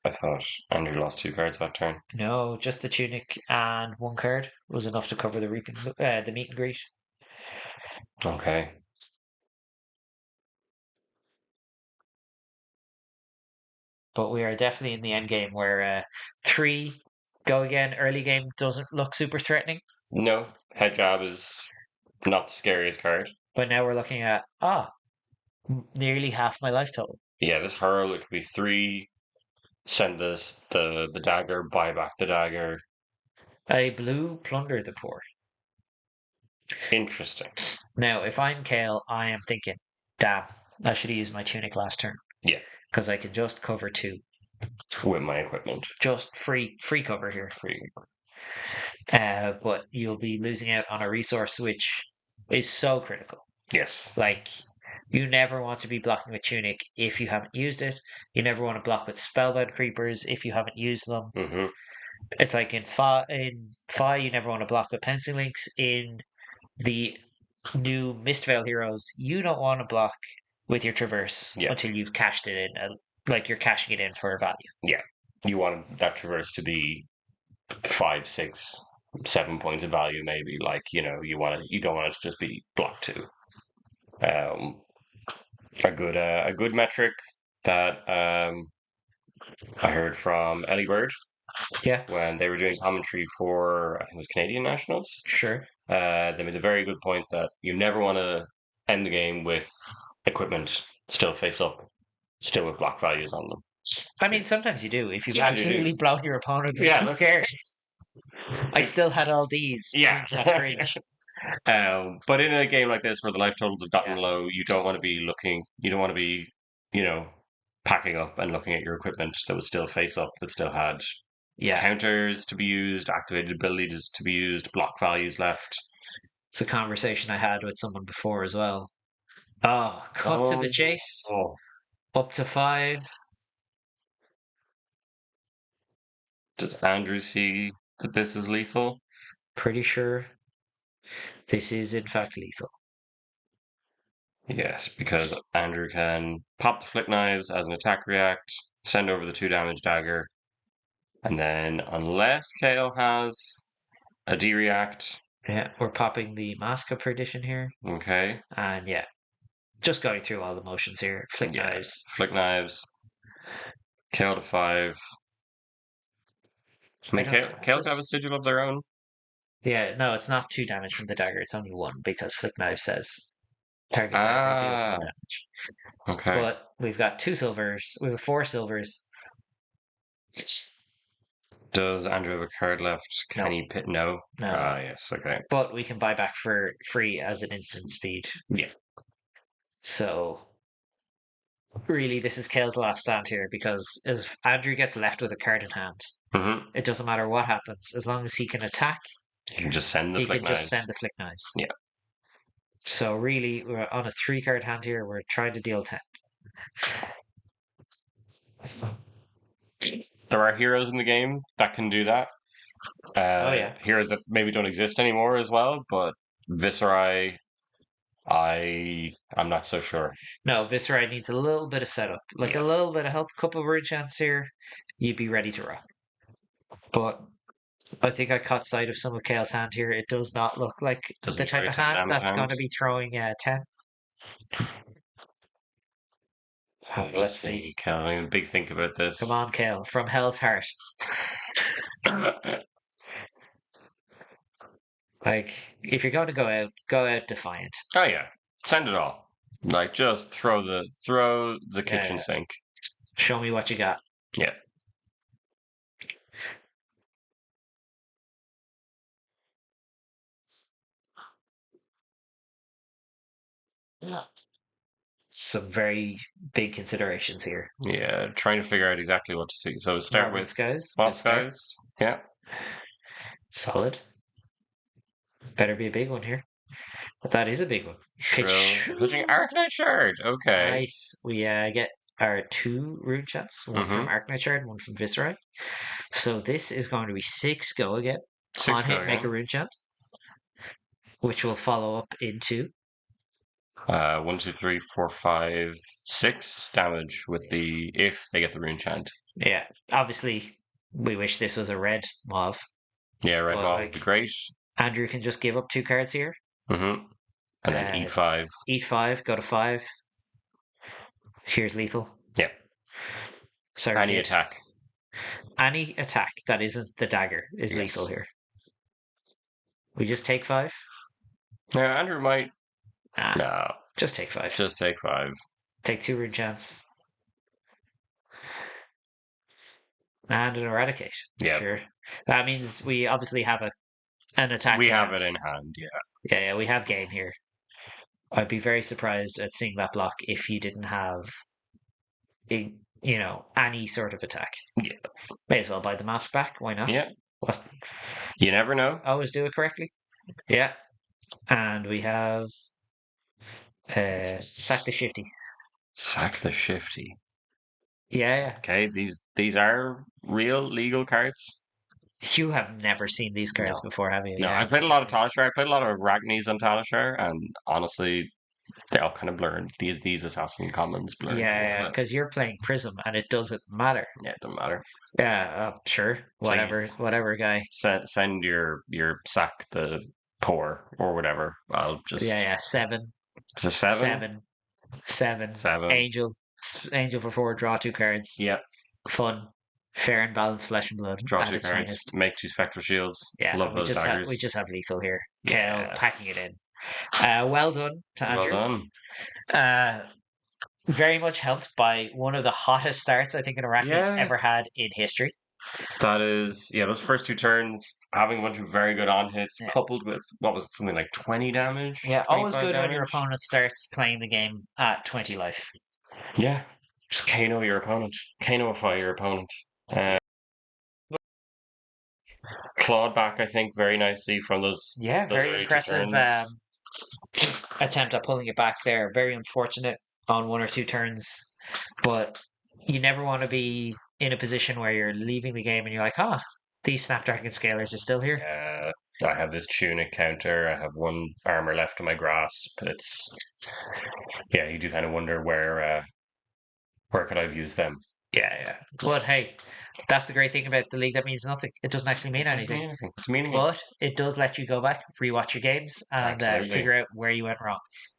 I thought Andrew lost 2 cards that turn. No, just the tunic and 1 card was enough to cover the meet and greet. Okay. But we are definitely in the end game where 3 go again. Early game doesn't look super threatening, No, head jab is not the scariest card. but now we're looking at nearly half my life total. Yeah, this hurl, it could be 3. Send the dagger, buy back the dagger. A blue plunder the poor. Interesting. Now, if I'm Kale, I am thinking, damn, I should have used my tunic last turn Yeah, because I can just cover 2, with my equipment. just free cover here. Free. But you'll be losing out on a resource which is so critical. Yes. Like, you never want to be blocking with Tunic if you haven't used it. You never want to block with Spellbound Creepers if you haven't used them. Mm-hmm. It's like in Fi, you never want to block with Pensing Links. In the new Mistveil heroes, you don't want to block with your Traverse Yeah. until you've cashed it in, like you're cashing it in for value. Yeah. You want that traverse to be 5, 6, 7 points of value, maybe. Like, you don't want it to just be block 2. Um, a good metric that I heard from Ellie Bird Yeah, when they were doing commentary for, I think it was Canadian Nationals. sure. They made a very good point that you never want to end the game with equipment still face up, still with block values on them. I mean, sometimes you do. If you've Sometimes you do. absolutely blown your opponent, Yeah, who cares? I still had all these yeah. points at fridge. But in a game like this where the life totals have gotten Yeah. low, you don't want to be looking, you don't want to be, you know, packing up and looking at your equipment that was still face up, that still had Yeah. counters to be used, activated abilities to be used, block values left. It's a conversation I had with someone before as well. Oh, cut to the chase. Oh, Up to 5. does Andrew see that this is lethal? Pretty sure this is in fact lethal. Yes, because Andrew can pop the flick knives as an attack react, send over the 2 damage dagger, and then unless Kale has a D react, Yeah, we're popping the Mask of Perdition here. okay, And yeah, just going through all the motions here. Flick yeah, knives. flick knives, Kale to 5. I I mean, don't know. Kale could have Just a sigil of their own. yeah, no, it's not 2 damage from the dagger, it's only 1 because Flick Knife says Target marker, deal 4 Ah, damage. okay. But we've got 2 silvers. We have 4 silvers. Does Andrew have a card left? Can No, he pit? No. no. Ah, yes. Okay. But we can buy back for free as an instant speed. Yeah. So really, this is Kale's last stand here because if Andrew gets left with a card in hand, Mm-hmm. it doesn't matter what happens. As long as he can attack, You can just send the he flick can just knives. send the flick knives. Yeah. So really, we're on a 3 card hand here. We're trying to deal 10. There are heroes in the game that can do that. Oh yeah. Heroes that maybe don't exist anymore as well, but Viserai, I'm not so sure. No, Viserai needs a little bit of setup, like a Yeah. little bit of help. Couple of rune chants here, you'd be ready to rock. But I think I caught sight of some of Kale's hand here. It does not look like Doesn't the look like type a of 10 hand damage that's going hand. to be throwing 10. Let's see. Cal, I'm gonna big think about this. Come on, Kale, from Hell's Heart. Like, if you're going to go out defiant. Oh yeah, send it all. Like just throw the kitchen Yeah, sink. show me what you got. Yeah. Yeah. Some very big considerations here. Yeah, trying to figure out exactly what to see. So start Robin with Skies, Bob good start. Skies. Yeah. Solid. Better be a big one here. But that is a big one. Pitching Arakni Shard. Okay. Nice. We get our 2 rune shots, one from Mm-hmm. Arakni Shard, one from Viserai. So this is going to be 6 go again. 6 On hit, go make a again. rune shot, which will follow up into 1, 2, 3, 4, 5, 6 damage with the if they get the rune chant. yeah. Obviously, we wish this was a red mauve. Yeah, red But wall would be great. Andrew can just give up 2 cards here. Mm-hmm. And then E5. Eat 5, go to 5. Here's lethal. Yeah. Sorry, Any kid. attack. Any attack that isn't the dagger is Yes. lethal here. We just take 5. Yeah, Andrew might. Nah, No, just take 5. just take 5. Take 2 rune chants. And an eradicate. Yeah. Sure. That means we obviously have an attack. We in have hand. it in hand, yeah. Yeah, we have game here. I'd be very surprised at seeing that block if you didn't have any sort of attack. Yeah. May as well buy the mask back. Why not? Yeah. What's, You never know. always do it correctly. Yeah. And we have sack the shifty. Sack the shifty. Yeah. Okay, these are real legal cards. You have never seen these cards No. before, have you? No, Yeah. I've played a lot of Talishar. I played a lot of Arachnis on Talishar, and honestly, they all kind of blur. These assassin commons blur. Yeah, because you're playing Prism and it doesn't matter. Yeah, it doesn't matter. Yeah, sure. Whatever, guy. Send your sack the poor or whatever. I'll just Yeah. 7. So 7? 7. 7. Angel for 4, draw 2 cards. Yep. Fun. Fair and balanced flesh and blood. Draw at 2 its cards. finest. Make 2 spectral shields. Yeah, Love those daggers. we just have lethal here. Yeah. Kale packing it in. Well done to Well Andrew. done. Very much helped by one of the hottest starts I think an Arachni's ever had in history. That is, those first 2 turns, having a bunch of very good on hits, coupled with, what was it, something like 20 damage? Yeah, always good damage? when your opponent starts playing the game at 20 life. Yeah. Just KO your opponent. KOify your opponent. Clawed back, I think, very nicely from those. Yeah, those very early 2 impressive turns. attempt at pulling it back there. Very unfortunate on 1 or 2 turns, but you never want to be in a position where you're leaving the game and you're like, these Snapdragon Scalers are still here. I have this tunic counter. I have 1 armor left in my grasp. You do kind of wonder where could I have used them. Yeah. But hey, that's the great thing about the league. That means nothing. It doesn't actually mean anything. It's meaningless. But it does let you go back, rewatch your games, and figure out where you went wrong.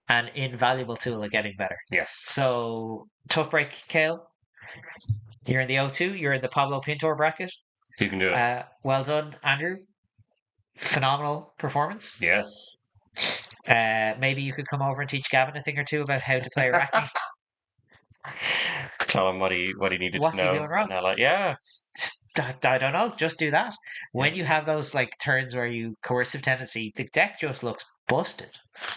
An invaluable tool at getting better. Yes. So, tough break, Kale. You're in the O2. You're in the Pablo Pintor bracket. You can do it. Well done, Andrew. Phenomenal performance. Yes. Maybe you could come over and teach Gavin a thing or two about how to play Arakni. Tell him what he needed to What's he know. doing wrong? And I like, yeah, I don't know. Just do that. yeah, When you have those like turns where you coercive tendency, the deck just looks busted.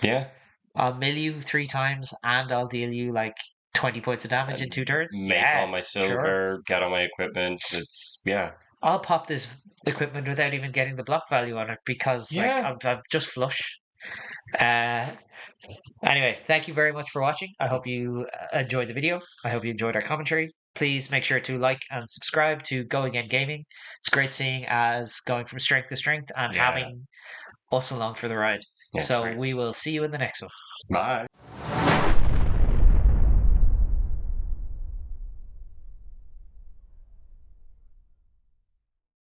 yeah. I'll mill you 3 times and I'll deal you like 20 points of damage in And 2 turns. make all Yeah, my sure. silver, get all my equipment. It's yeah, I'll pop this equipment without even getting the block value on it because like yeah, I'm just flush. Uh, Anyway, thank you very much for watching. I hope you enjoyed the video. I hope you enjoyed our commentary. Please make sure to like and subscribe to Go Again Gaming. It's great seeing as going from strength to strength and yeah, having us along for the ride. yeah. So Great. we will see you in the next one. Bye.